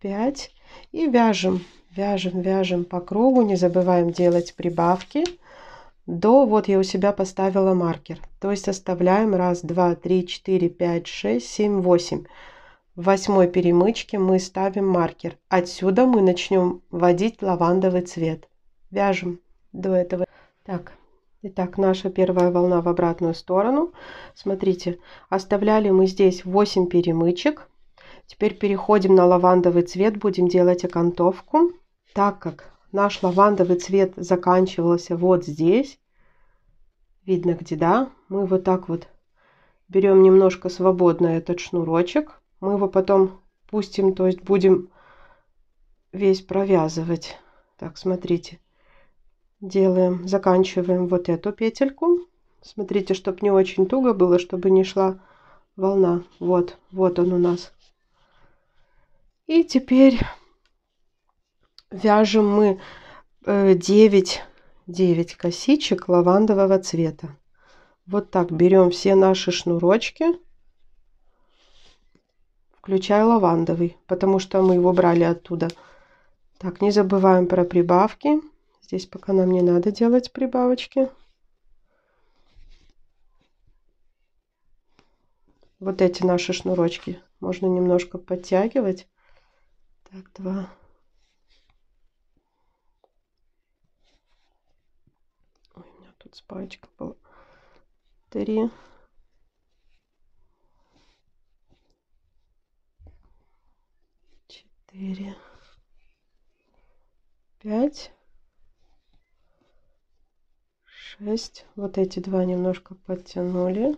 5 и вяжем по кругу, не забываем делать прибавки до, вот я у себя поставила маркер, то есть оставляем 1, 2, 3, 4, 5, 6, 7, 8. В 8 перемычке мы ставим маркер, отсюда мы начнем вводить лавандовый цвет, вяжем до этого. Так, итак, наша первая волна в обратную сторону. Смотрите, оставляли мы здесь 8 перемычек. Теперь переходим на лавандовый цвет, будем делать окантовку. Так как наш лавандовый цвет заканчивался вот здесь, видно где, да, мы вот так вот берем немножко свободно этот шнурочек. Мы его потом пустим, то есть будем весь провязывать. Так, смотрите, делаем, заканчиваем вот эту петельку. Смотрите, чтобы не очень туго было, чтобы не шла волна. Вот он у нас. И теперь вяжем мы 9 косичек лавандового цвета. Вот так берем все наши шнурочки, включая лавандовый, потому что мы его брали оттуда. Так, не забываем про прибавки. Здесь пока нам не надо делать прибавочки. Вот эти наши шнурочки можно немножко подтягивать. Так, 2. Ой, у меня тут спаечка была. 3. 4. 5. 6. Вот эти 2 немножко подтянули.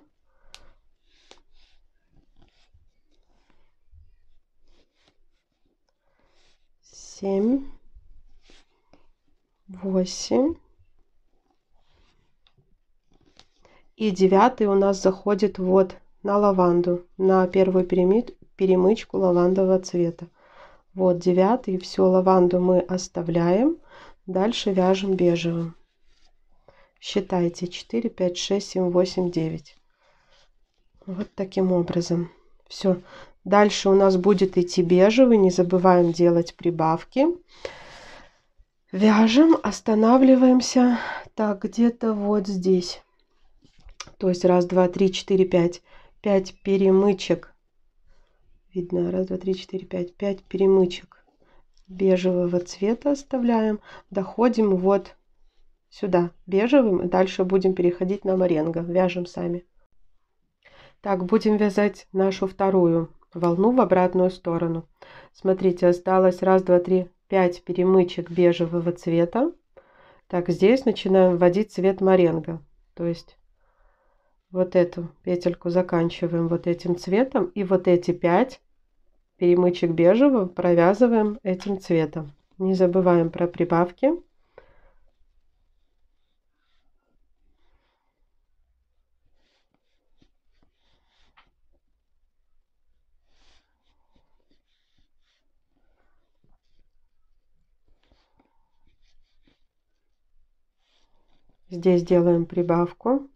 7. 8. И 9 у нас заходит вот на лаванду, на первую перемычку лавандового цвета. Вот 9, и все, лаванду мы оставляем. Дальше вяжем бежевым. Считайте 4, 5, 6, 7, 8, 9. Вот таким образом. Все. Дальше у нас будет идти бежевый. Не забываем делать прибавки. Вяжем, останавливаемся. Так, где-то вот здесь. То есть 1, 2, 3, 4, 5. 5 перемычек. Видно, 1, 2, 3, 4, 5. 5 перемычек бежевого цвета оставляем. Доходим вот сюда бежевым. И дальше будем переходить на моренго. Вяжем сами. Так, будем вязать нашу вторую волну в обратную сторону. Смотрите, осталось раз, два, три, 5 перемычек бежевого цвета. Так, здесь начинаем вводить цвет моренго. То есть вот эту петельку заканчиваем вот этим цветом. И вот эти 5 перемычек бежевого провязываем этим цветом. Не забываем про прибавки. Здесь делаем прибавку.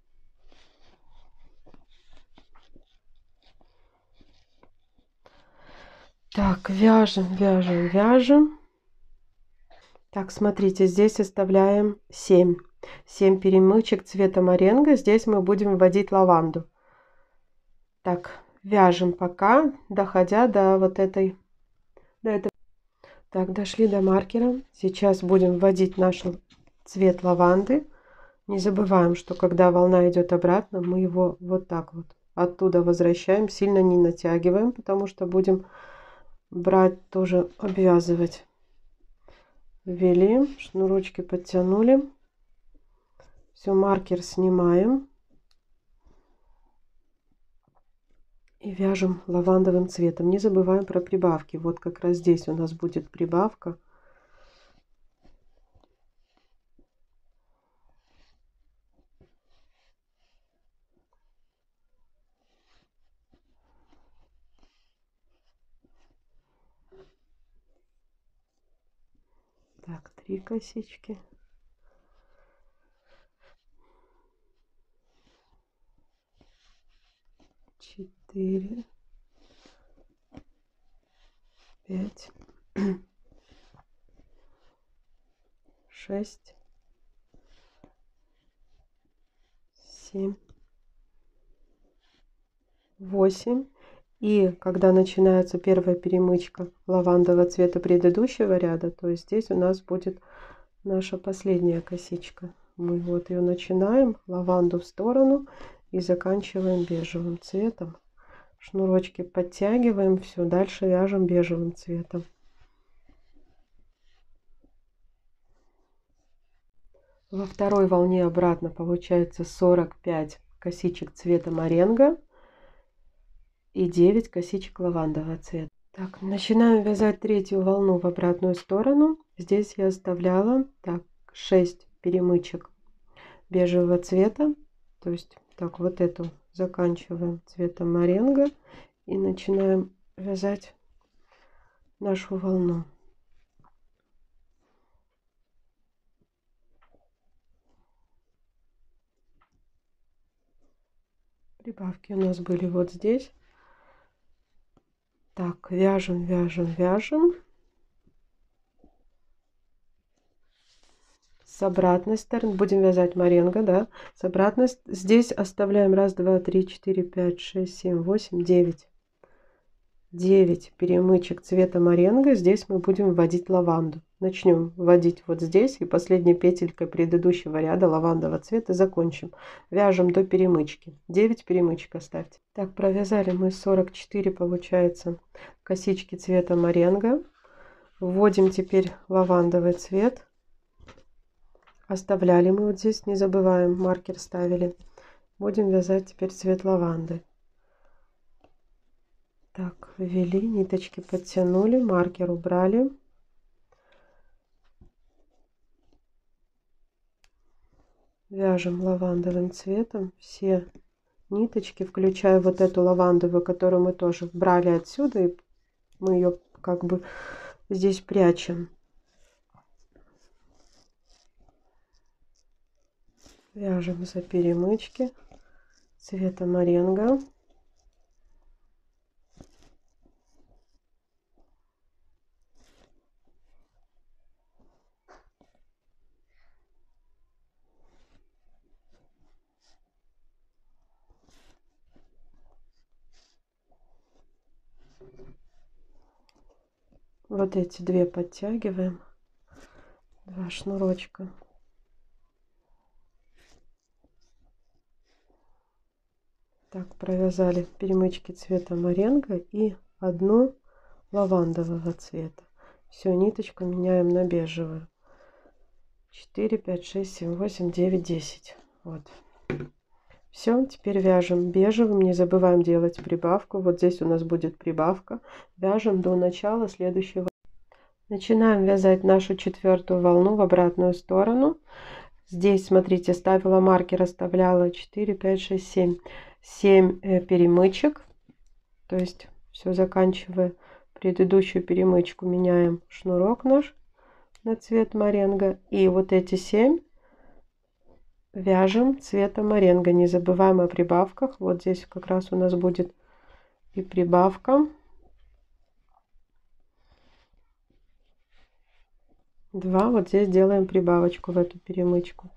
Так, вяжем, вяжем, вяжем. Так, смотрите, здесь оставляем 7 перемычек цвета моренго. Здесь мы будем вводить лаванду. Так, вяжем пока, доходя до вот этой. Так, дошли до маркера. Сейчас будем вводить наш цвет лаванды. Не забываем, что когда волна идет обратно, мы его вот так вот оттуда возвращаем. Сильно не натягиваем, потому что будем брать тоже обвязывать. Ввели, шнурочки подтянули. Все, маркер снимаем. И вяжем лавандовым цветом. Не забываем про прибавки. Вот как раз здесь у нас будет прибавка. Так, 3 косички. 4, 5, 6, 7, 8. И когда начинается первая перемычка лавандового цвета предыдущего ряда, то есть здесь у нас будет наша последняя косичка. Мы вот ее начинаем, лаванду в сторону и заканчиваем бежевым цветом. Шнурочки подтягиваем, все, дальше вяжем бежевым цветом. Во второй волне обратно получается 45 косичек цвета моренго и 9 косичек лавандового цвета. Так, начинаем вязать третью волну в обратную сторону. Здесь я оставляла так 6 перемычек бежевого цвета, то есть так вот эту заканчиваем цветом моренго и начинаем вязать нашу волну. Прибавки у нас были вот здесь. Так, вяжем, вяжем, вяжем. С обратной стороны будем вязать моренго, да. С обратной здесь оставляем 1, 2, 3, 4, 5, 6, 7, 8, 9. 9 перемычек цвета моренго. Здесь мы будем вводить лаванду. Начнем вводить вот здесь и последней петелькой предыдущего ряда лавандового цвета закончим. Вяжем до перемычки. 9 перемычек оставьте. Так, провязали мы 44, получается, косички цвета моренго. Вводим теперь лавандовый цвет. Оставляли мы вот здесь, не забываем, маркер ставили. Будем вязать теперь цвет лаванды. Так, ввели, ниточки подтянули, маркер убрали. Вяжем лавандовым цветом все ниточки, включая вот эту лавандовую, которую мы тоже брали отсюда, и мы ее как бы здесь прячем. Вяжем за перемычки цвета моренго. Вот эти 2 подтягиваем, 2 шнурочка. Так, провязали перемычки цвета моренго и одну лавандового цвета. Все, ниточку меняем на бежевую. 4, 5, 6, 7, 8, 9, 10. Вот. Все, теперь вяжем бежевым. Не забываем делать прибавку. Вот здесь у нас будет прибавка. Вяжем до начала следующего. Начинаем вязать нашу 4-ю волну в обратную сторону. Здесь, смотрите, ставила маркер, оставляла 4, 5, 6, 7. 7 перемычек. То есть все, заканчивая предыдущую перемычку, меняем шнурок наш на цвет моренго. И вот эти 7 вяжем цветом моренго. Не забываем о прибавках. Вот здесь как раз у нас будет и прибавка. 2. Вот здесь делаем прибавочку в эту перемычку.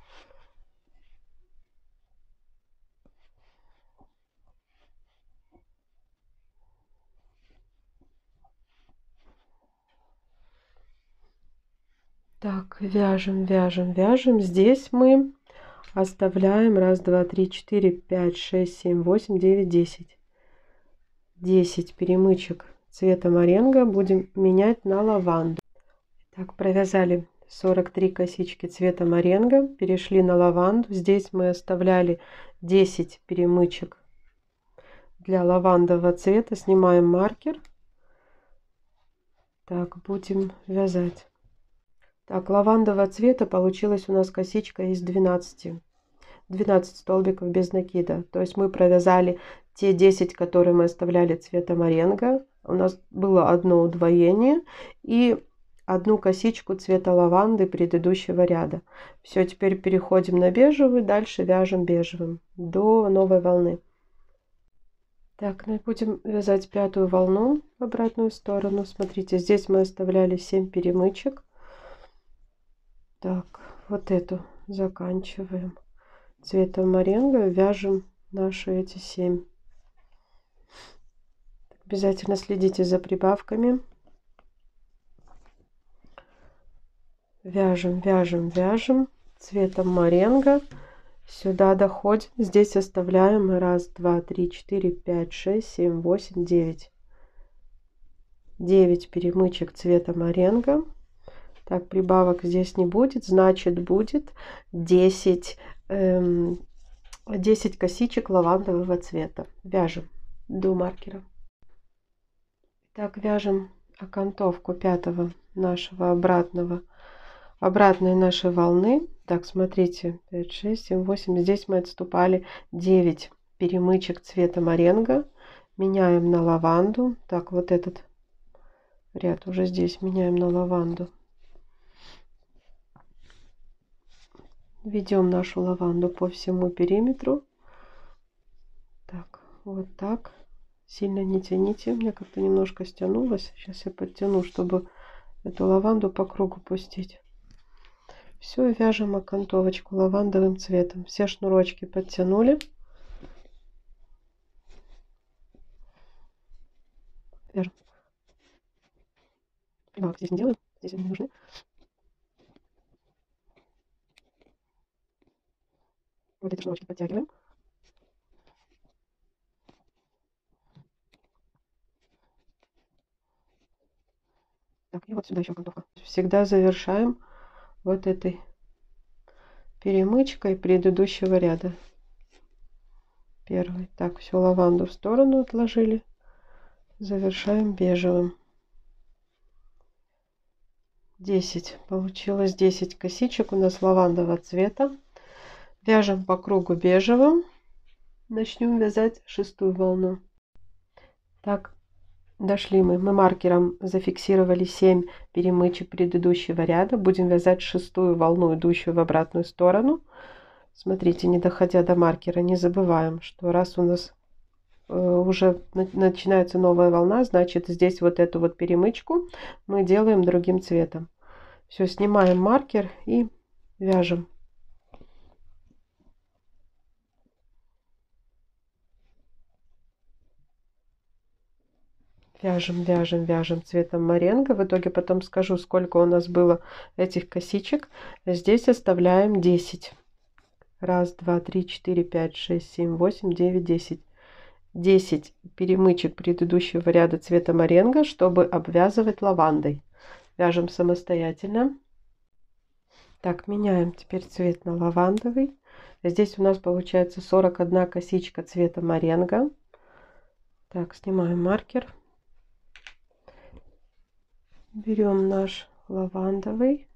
Так, вяжем, вяжем, вяжем. Здесь мы оставляем 1, 2, 3, 4, 5, 6, 7, 8, 9, 10. 10 перемычек цвета моренго будем менять на лаванду. Так, провязали 43 косички цвета моренго, перешли на лаванду. Здесь мы оставляли 10 перемычек для лавандового цвета. Снимаем маркер. Так, будем вязать. Так, лавандового цвета получилась у нас косичка из 12 столбиков без накида. То есть мы провязали те 10, которые мы оставляли цвета моренго. У нас было одно удвоение и одну косичку цвета лаванды предыдущего ряда. Все, теперь переходим на бежевый, дальше вяжем бежевым до новой волны. Так, мы будем вязать 5-ю волну в обратную сторону. Смотрите, здесь мы оставляли 7 перемычек. Так, вот эту заканчиваем цветом моренго, вяжем наши эти 7. Обязательно следите за прибавками. Вяжем, вяжем, вяжем цветом моренго. Сюда доходим. Здесь оставляем 1, 2, 3, 4, 5, 6, 7, 8, 9. 9 перемычек цвета моренго. Так, прибавок здесь не будет, значит будет 10 косичек лавандового цвета. Вяжем до маркера. Так, вяжем окантовку 5-го нашего обратной нашей волны. Так, смотрите, 5, 6, 7, 8. Здесь мы отступали 9 перемычек цвета моренго. Меняем на лаванду. Так, вот этот ряд уже здесь меняем на лаванду. Ведем нашу лаванду по всему периметру. Так, вот так. Сильно не тяните. У меня как-то немножко стянулось. Сейчас я подтяну, чтобы эту лаванду по кругу пустить. Все, вяжем окантовочку лавандовым цветом. Все шнурочки подтянули. Вяжем. Прибавок здесь не делаем. Здесь они не нужны. Вот эти шнурочки подтягиваем. Так, и вот сюда еще окантовка. Всегда завершаем вот этой перемычкой предыдущего ряда. Первый. Так, всю лаванду в сторону отложили. Завершаем бежевым. 10. Получилось 10 косичек у нас лавандового цвета. Вяжем по кругу бежевым. Начнем вязать 6-ю волну. Так, дошли мы маркером зафиксировали 7 перемычек предыдущего ряда. Будем вязать 6-ю волну, идущую в обратную сторону. Смотрите, не доходя до маркера, не забываем, что раз у нас уже начинается новая волна, значит здесь вот эту вот перемычку мы делаем другим цветом. Все, снимаем маркер и вяжем. Вяжем, вяжем, вяжем цветом моренго. В итоге потом скажу, сколько у нас было этих косичек. Здесь оставляем 10. 1, 2, 3, 4, 5, 6, 7, 8, 9, 10. 10 перемычек предыдущего ряда цвета моренго, чтобы обвязывать лавандой. Вяжем самостоятельно. Так, меняем теперь цвет на лавандовый. Здесь у нас получается 41 косичка цвета моренго. Так, снимаем маркер. Берем наш лавандовый.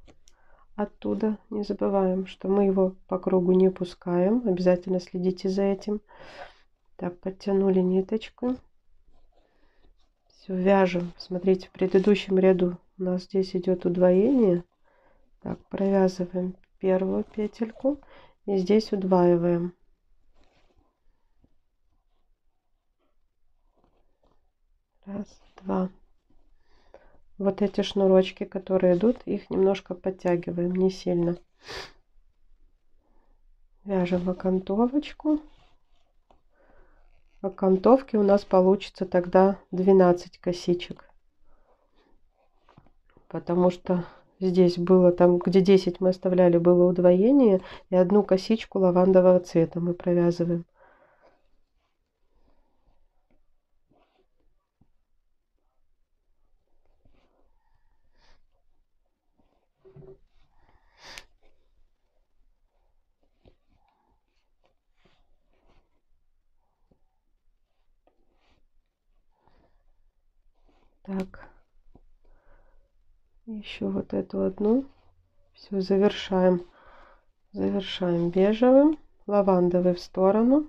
Оттуда не забываем, что мы его по кругу не пускаем. Обязательно следите за этим. Так, подтянули ниточку. Все, вяжем. Смотрите, в предыдущем ряду у нас здесь идет удвоение. Так, провязываем первую петельку и здесь удваиваем. Раз, два. Вот эти шнурочки, которые идут, их немножко подтягиваем, не сильно. Вяжем окантовочку. В окантовке у нас получится тогда 12 косичек. Потому что здесь было, там где 10 мы оставляли, было удвоение. И одну косичку лавандового цвета мы провязываем. Так, еще вот эту одну. Все, завершаем бежевым, лавандовый в сторону.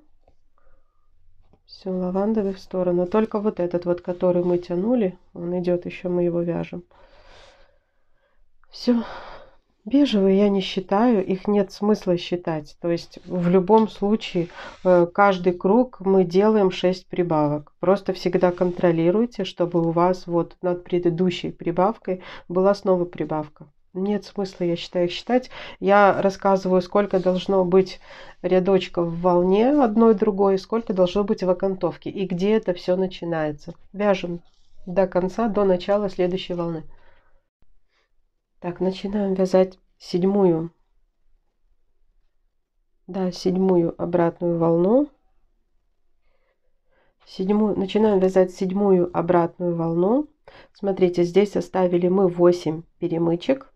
Все, лавандовый в сторону. Только вот этот вот, который мы тянули, он идет еще, мы его вяжем. Все. Бежевые я не считаю, их нет смысла считать. То есть в любом случае каждый круг мы делаем 6 прибавок. Просто всегда контролируйте, чтобы у вас вот над предыдущей прибавкой была снова прибавка. Нет смысла, я считаю, их считать. Я рассказываю, сколько должно быть рядочков в волне одной другой, сколько должно быть в окантовке и где это все начинается. Вяжем до конца, до начала следующей волны. Так, начинаем вязать седьмую обратную волну. Начинаем вязать седьмую обратную волну. Смотрите, здесь оставили мы 8 перемычек.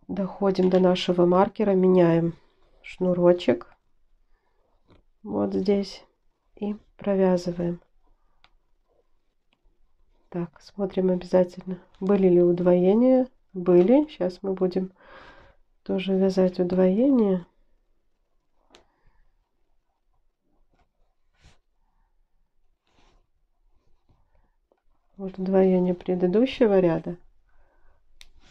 Доходим до нашего маркера, меняем шнурочек. Вот здесь. И провязываем. Так, смотрим обязательно, были ли удвоения. Были. Сейчас мы будем тоже вязать удвоение. Вот удвоение предыдущего ряда.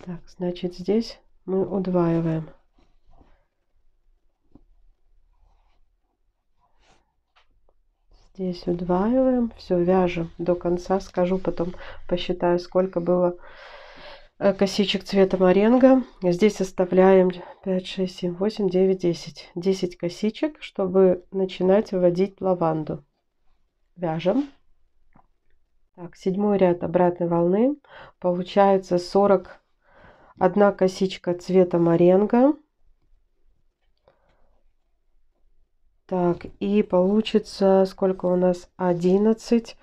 Так, значит, здесь мы удваиваем. Здесь удваиваем. Все, вяжем до конца. Скажу потом, посчитаю, сколько было косичек цвета моренго. Здесь оставляем 5, 6, 7, 8, 9, 10. 10 косичек, чтобы начинать вводить лаванду. Вяжем. Так, седьмой ряд обратной волны. Получается 41 косичка цвета моренго. Так, и получится, сколько у нас? 11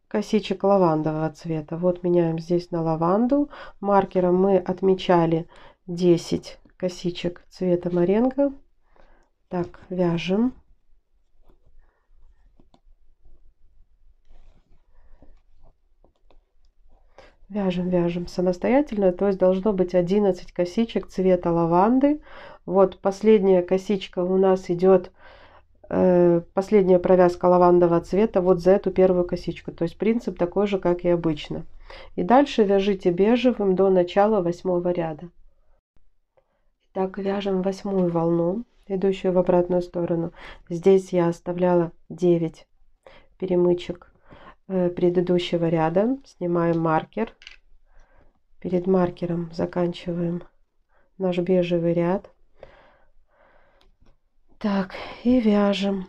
косичек лавандового цвета. Вот меняем здесь на лаванду. Маркером мы отмечали 10 косичек цвета моренго. Так, вяжем. Вяжем самостоятельно. То есть должно быть 11 косичек цвета лаванды. Вот последняя косичка у нас идет, последняя провязка лавандового цвета вот за эту первую косичку. То есть принцип такой же, как и обычно. И дальше вяжите бежевым до начала 8 ряда. Итак, вяжем 8 волну, идущую в обратную сторону. Здесь я оставляла 9 перемычек предыдущего ряда. Снимаем маркер. Перед маркером заканчиваем наш бежевый ряд. Так, и вяжем.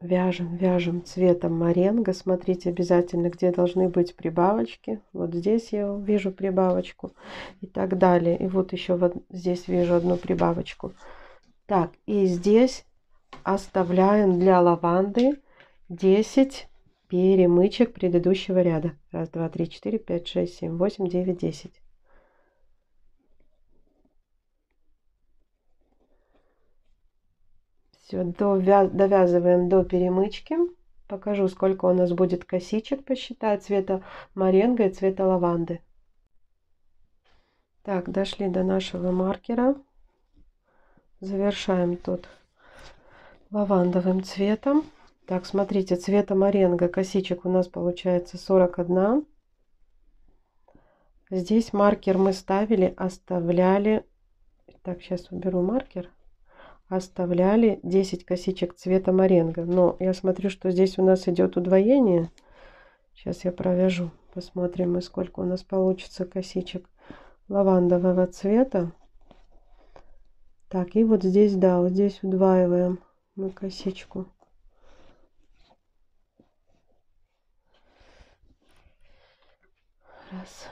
Вяжем цветом моренго. Смотрите обязательно, где должны быть прибавочки. Вот здесь я вижу прибавочку и так далее. И вот еще вот здесь вижу одну прибавочку. Так, и здесь оставляем для лаванды 10 перемычек предыдущего ряда. Раз, два, три, четыре, пять, шесть, семь, восемь, девять, 10. Все, довязываем до перемычки. Покажу, сколько у нас будет косичек, посчитаю, цвета моренго и цвета лаванды. Так, дошли до нашего маркера. Завершаем тут лавандовым цветом. Так, смотрите, цвета моренго косичек у нас получается 41. Здесь маркер мы ставили, оставляли. Так, сейчас уберу маркер. Оставляли 10 косичек цвета моренго. Но я смотрю, что здесь у нас идет удвоение. Сейчас я провяжу. Посмотрим, и сколько у нас получится косичек лавандового цвета. Так, и вот здесь, да, вот здесь удваиваем мы косичку. Раз.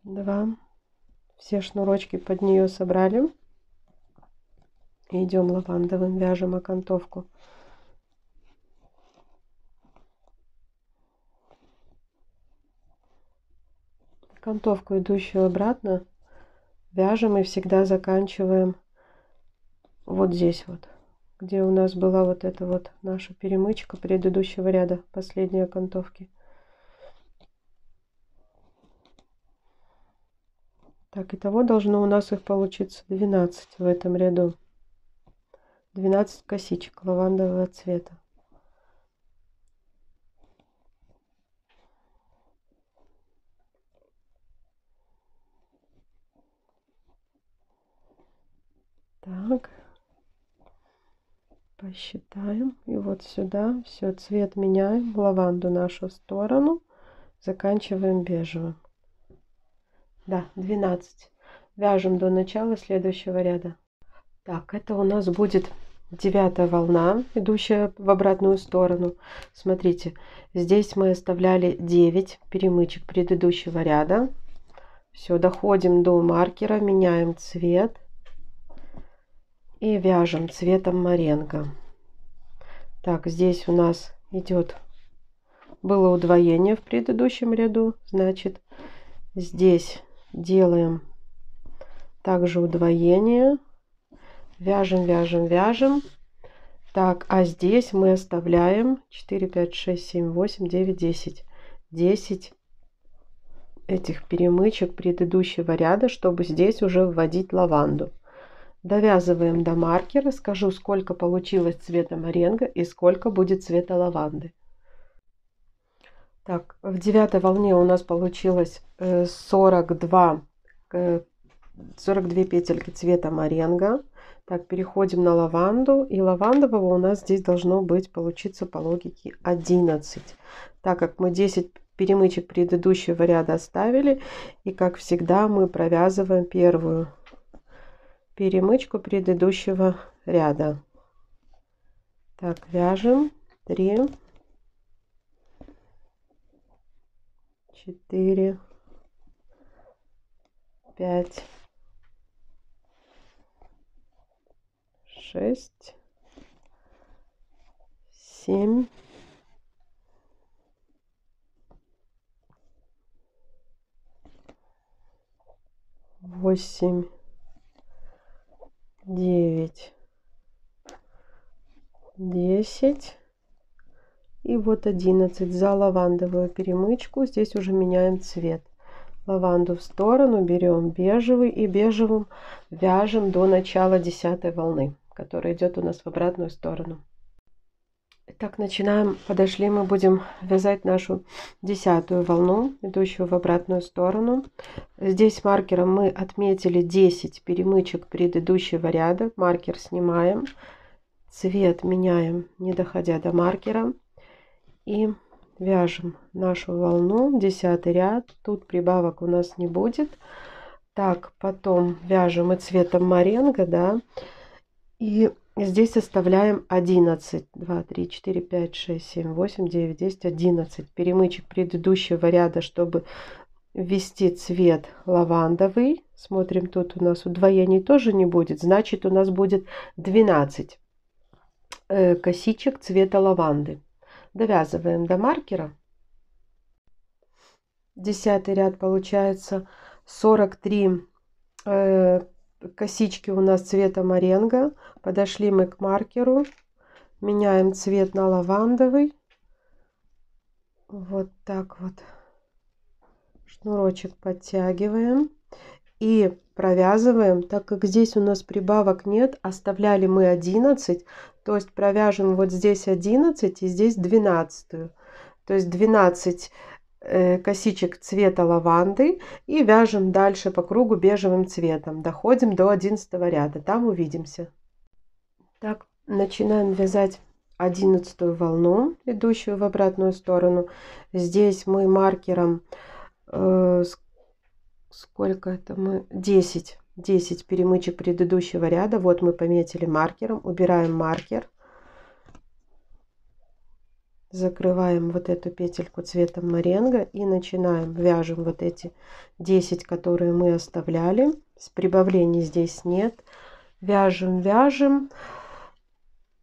Два. Все шнурочки под нее собрали. Идем лавандовым, вяжем окантовку. Окантовку, идущую обратно, вяжем и всегда заканчиваем вот здесь вот, где у нас была вот эта вот наша перемычка предыдущего ряда, последней окантовки. Так, итого должно у нас их получиться 12 в этом ряду. 12 косичек лавандового цвета. Так, посчитаем. И вот сюда все, цвет меняем, лаванду нашу сторону, заканчиваем бежевым. Да, 12. Вяжем до начала следующего ряда. Так, это у нас будет 9 волна, идущая в обратную сторону. Смотрите, здесь мы оставляли 9 перемычек предыдущего ряда. Все, доходим до маркера, меняем цвет и вяжем цветом моренго. Так, здесь у нас идет, было удвоение в предыдущем ряду, значит, здесь делаем также удвоение. Вяжем, вяжем, вяжем. Так, а здесь мы оставляем 4, 5, 6, 7, 8, 9, 10. 10 этих перемычек предыдущего ряда, чтобы здесь уже вводить лаванду. Довязываем до маркера. Скажу, сколько получилось цвета моренго и сколько будет цвета лаванды. Так, в 9 волне у нас получилось 42 петельки цвета моренго. Так, переходим на лаванду. И лавандового у нас здесь должно быть, получиться по логике 11. Так как мы 10 перемычек предыдущего ряда оставили. И как всегда мы провязываем первую перемычку предыдущего ряда. Так, вяжем 3, 4, 5, 6, 7, 8, 9, 10 и вот 11. За лавандовую перемычку здесь уже меняем цвет. Лаванду в сторону, берем бежевый и бежевым вяжем до начала 10 волны, которая идет у нас в обратную сторону. Итак, начинаем. Подошли, мы будем вязать нашу 10 волну, идущую в обратную сторону. Здесь маркером мы отметили 10 перемычек предыдущего ряда. Маркер снимаем, цвет меняем, не доходя до маркера, и вяжем нашу волну, 10 ряд. Тут прибавок у нас не будет. Так, потом вяжем и цветом моренго, да, и здесь оставляем 11, 2, 3, 4, 5, 6, 7, 8, 9, 10, 11 перемычек предыдущего ряда, чтобы ввести цвет лавандовый. Смотрим, тут у нас удвоений тоже не будет. Значит, у нас будет 12 косичек цвета лаванды. Довязываем до маркера. 10-й ряд получается 43 косички у нас цвета моренго. Подошли мы к маркеру. Меняем цвет на лавандовый. Вот так вот. Шнурочек подтягиваем. И провязываем, так как здесь у нас прибавок нет, оставляли мы 11. То есть провяжем вот здесь 11 и здесь 12. То есть 12 косичек цвета лаванды и вяжем дальше по кругу бежевым цветом. Доходим до 11 ряда. Там увидимся. Так, начинаем вязать 11 волну, идущую в обратную сторону. Здесь мы маркером сколько это мы 10 перемычек предыдущего ряда. Вот мы пометили маркером. Убираем маркер. Закрываем вот эту петельку цветом моренго и начинаем. Вяжем вот эти 10, которые мы оставляли. С прибавлений здесь нет. Вяжем.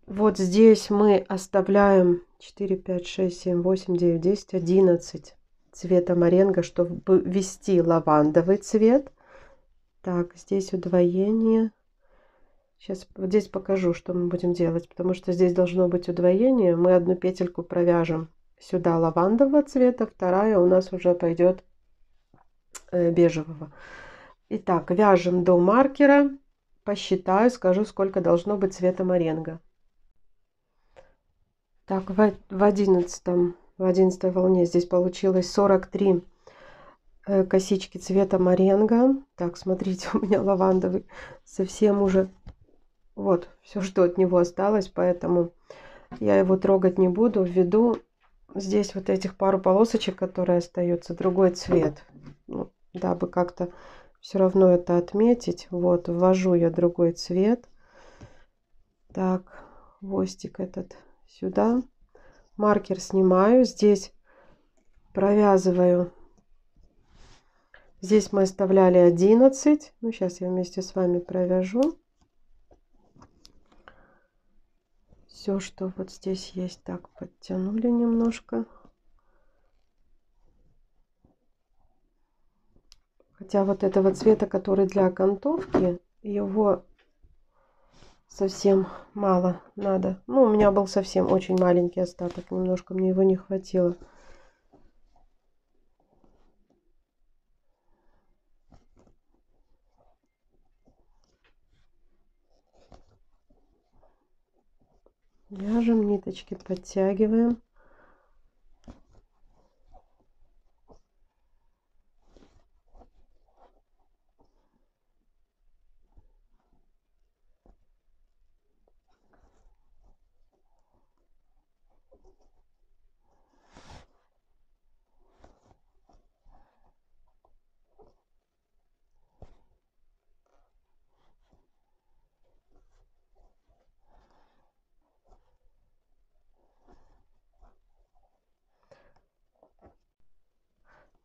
Вот здесь мы оставляем 4, 5, 6, 7, 8, 9, 10, 11 цвета моренго, чтобы ввести лавандовый цвет. Так, здесь удвоение. Сейчас вот здесь покажу, что мы будем делать, потому что здесь должно быть удвоение. Мы одну петельку провяжем сюда лавандового цвета, вторая у нас уже пойдет бежевого. Итак, вяжем до маркера. Посчитаю, скажу, сколько должно быть цвета моренго. Так, в 11 волне здесь получилось 43 косички цвета моренго. Так, смотрите, у меня лавандовый совсем уже... Вот, все, что от него осталось, поэтому я его трогать не буду. Введу здесь вот этих пару полосочек, которые остаются, другой цвет. Ну, дабы как-то все равно это отметить. Вот, ввожу я другой цвет. Так, хвостик этот сюда. Маркер снимаю. Здесь провязываю. Здесь мы оставляли 11. Ну, сейчас я вместе с вами провяжу. Все, что вот здесь есть, так подтянули немножко. Хотя вот этого цвета, который для окантовки, его совсем мало надо. Ну, у меня был совсем очень маленький остаток, немножко мне его не хватило. Вяжем, ниточки подтягиваем.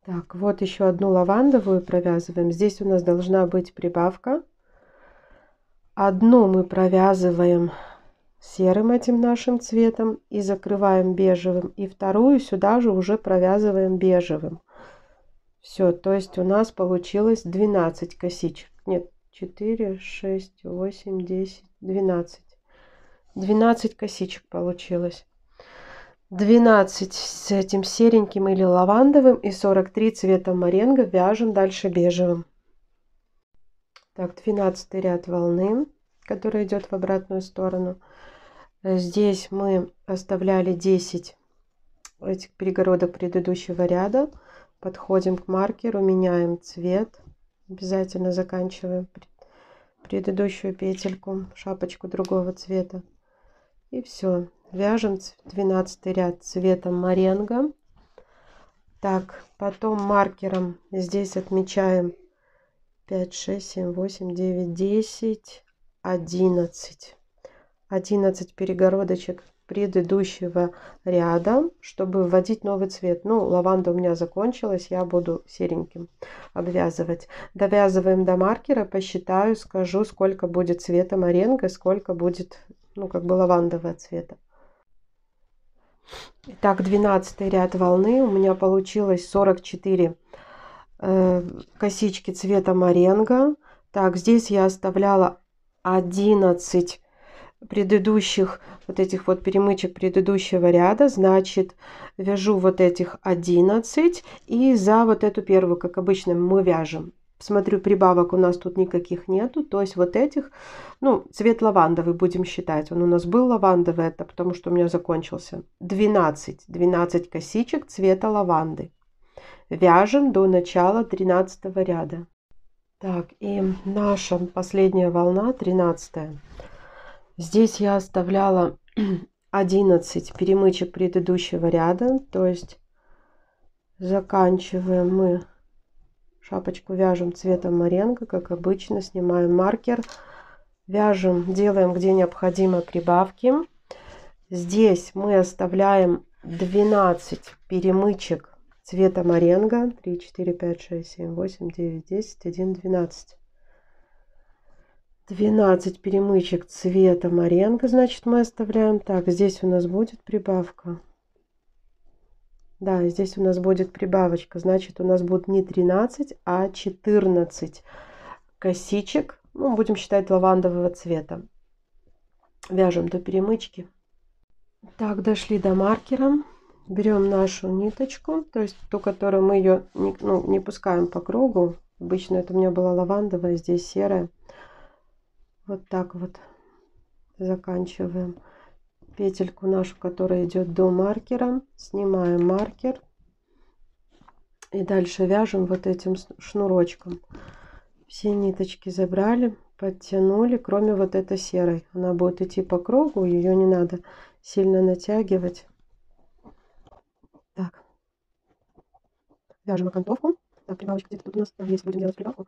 Так, вот еще одну лавандовую провязываем. Здесь у нас должна быть прибавка. Одну мы провязываем серым этим нашим цветом и закрываем бежевым. И вторую сюда же уже провязываем бежевым. Все, то есть у нас получилось 12 косичек. Нет, 4, 6, 8, 10, 12. 12 косичек получилось. 12 с этим сереньким или лавандовым и 43 цветом моренго. Вяжем дальше бежевым. Так, 12 ряд волны, который идет в обратную сторону. Здесь мы оставляли 10 этих перегородок предыдущего ряда. Подходим к маркеру, меняем цвет. Обязательно заканчиваем предыдущую петельку, шапочку другого цвета. И все. Вяжем 12 ряд цветом моренго. Так, потом маркером здесь отмечаем 5, 6, 7, 8, 9, 10, 11. 11 перегородочек предыдущего ряда, чтобы вводить новый цвет. Ну, лаванда у меня закончилась, я буду сереньким обвязывать. Довязываем до маркера, посчитаю, скажу, сколько будет цвета моренго, сколько будет, ну, как бы лавандового цвета. Итак, 12 ряд волны. У меня получилось 44 косички цвета моренго. Так, здесь я оставляла 11 предыдущих вот этих вот перемычек предыдущего ряда, значит, вяжу вот этих 11 и за вот эту первую, как обычно, мы вяжем. Смотрю, прибавок у нас тут никаких нету, то есть вот этих, ну, цвет лавандовый будем считать. Он у нас был лавандовый, это потому что у меня закончился. 12 косичек цвета лаванды. Вяжем до начала 13 ряда. Так, и наша последняя волна, 13. Здесь я оставляла 11 перемычек предыдущего ряда, то есть заканчиваем мы шапочку, вяжем цветом моренго, как обычно, снимаем маркер, вяжем, делаем где необходимо прибавки. Здесь мы оставляем 12 перемычек цвета моренго, 3, 4, 5, 6, 7, 8, 9, 10, 1, 12. 12 перемычек цвета моренго, значит, мы оставляем. Так, здесь у нас будет прибавка. Да, здесь у нас будет прибавочка. Значит, у нас будет не 13, а 14 косичек. Ну, будем считать лавандового цвета. Вяжем до перемычки. Так, дошли до маркера. Берем нашу ниточку, то есть ту, которую мы ее не пускаем по кругу. Обычно это у меня была лавандовая, здесь серая. Вот так вот заканчиваем петельку нашу, которая идет до маркера. Снимаем маркер. И дальше вяжем вот этим шнурочком. Все ниточки забрали, подтянули, кроме вот этой серой. Она будет идти по кругу, ее не надо сильно натягивать. Так. Вяжем окантовку. Так, прибавочка где-то тут у нас есть, будем делать прибавку.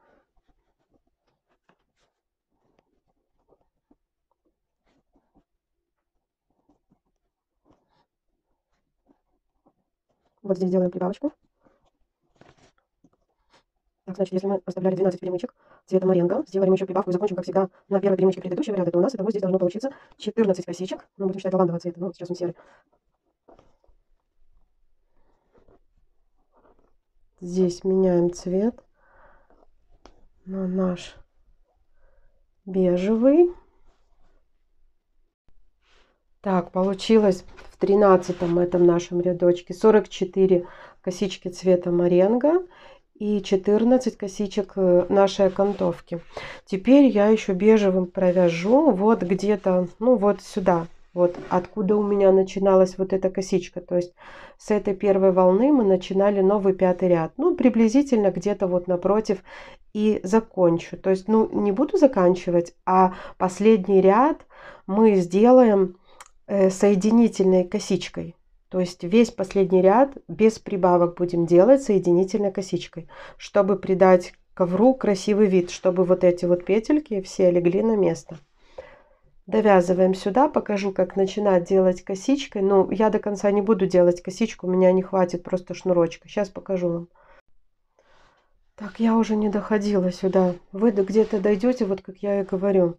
Вот здесь делаем прибавочку. Так, значит, если мы оставляли 12 перемычек цвета моренго, сделаем еще прибавку и закончим, как всегда, на первой перемычке предыдущего ряда, то у нас итого здесь должно получиться 14 косичек. Ну, будем считать лавандового цвета, но сейчас он серый. Здесь меняем цвет на наш бежевый. Так, получилось в 13-м этом нашем рядочке 44 косички цвета моренго и 14 косичек нашей окантовки. Теперь я еще бежевым провяжу вот где-то, ну вот сюда, вот откуда у меня начиналась вот эта косичка. То есть с этой первой волны мы начинали новый 5-й ряд. Ну, приблизительно где-то вот напротив и закончу. То есть, ну, не буду заканчивать, а последний ряд мы сделаем соединительной косичкой. То есть весь последний ряд без прибавок будем делать соединительной косичкой, чтобы придать ковру красивый вид, чтобы вот эти вот петельки все легли на место. Довязываем сюда, покажу, как начинать делать косичкой. Ну, я до конца не буду делать косичку, у меня не хватит просто шнурочка. Сейчас покажу вам. Так, я уже не доходила сюда. Вы где-то дойдете, вот как я и говорю.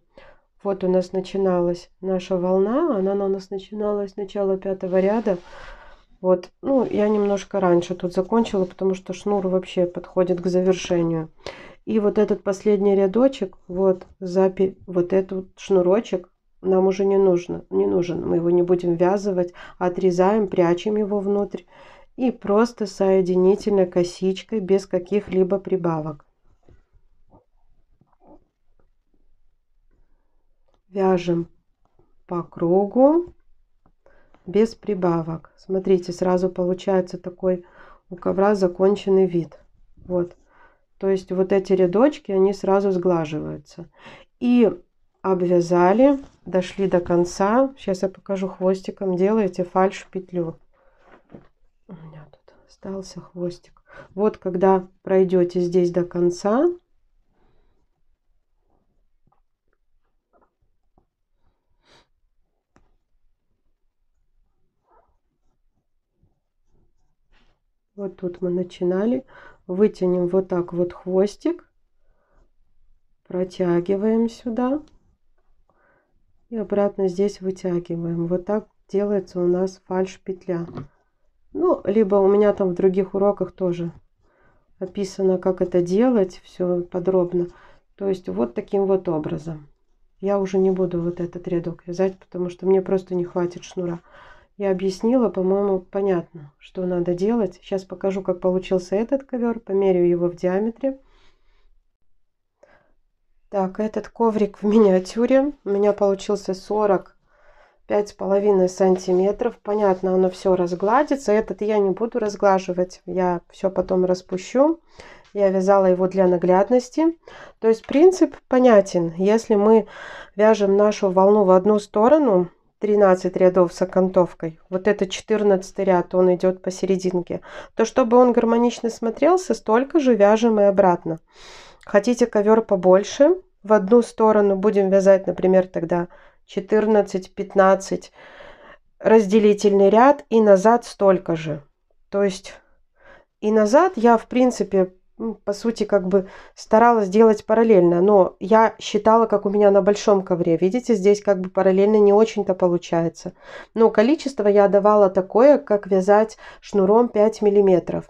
Вот у нас начиналась наша волна, она у нас начиналась с начала 5-го ряда. Вот, ну, я немножко раньше тут закончила, потому что шнур вообще подходит к завершению. И вот этот последний рядочек, вот этот шнурочек нам уже не нужен. Мы его не будем вязывать, отрезаем, прячем его внутрь. И просто соединительной косичкой без каких-либо прибавок. Вяжем по кругу без прибавок. Смотрите, сразу получается такой у ковра законченный вид. Вот. То есть вот эти рядочки, они сразу сглаживаются. И обвязали, дошли до конца. Сейчас я покажу хвостиком. Делаете фальш петлю. У меня тут остался хвостик. Вот когда пройдете здесь до конца, Вот тут мы начинали. Вытянем вот так вот хвостик. Протягиваем сюда. И обратно здесь вытягиваем. Вот так делается у нас фальш-петля. Ну, либо у меня там в других уроках тоже описано, как это делать, все подробно. То есть вот таким вот образом. Я уже не буду вот этот рядок вязать, потому что мне просто не хватит шнура. Я объяснила, по-моему, понятно, что надо делать. Сейчас покажу, как получился этот ковер, померяю его в диаметре. Так, этот коврик в миниатюре. У меня получился 45,5 сантиметров. Понятно, оно все разгладится. Этот я не буду разглаживать. Я все потом распущу. Я вязала его для наглядности. То есть принцип понятен. Если мы вяжем нашу волну в одну сторону, 13 рядов с окантовкой, вот это 14 ряд, он идет посерединке, то чтобы он гармонично смотрелся, столько же вяжем и обратно. Хотите ковер побольше, в одну сторону будем вязать, например, тогда 14-15 разделительный ряд и назад столько же. То есть и назад я, в принципе, по сути, как бы старалась делать параллельно, но я считала, как у меня на большом ковре. Видите, здесь как бы параллельно не очень-то получается. Но количество я давала такое, как вязать шнуром 5 миллиметров.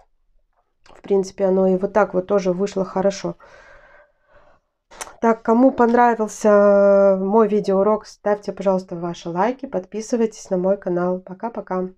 В принципе, оно и вот так вот тоже вышло хорошо. Так, кому понравился мой видеоурок, ставьте, пожалуйста, ваши лайки, подписывайтесь на мой канал. Пока-пока.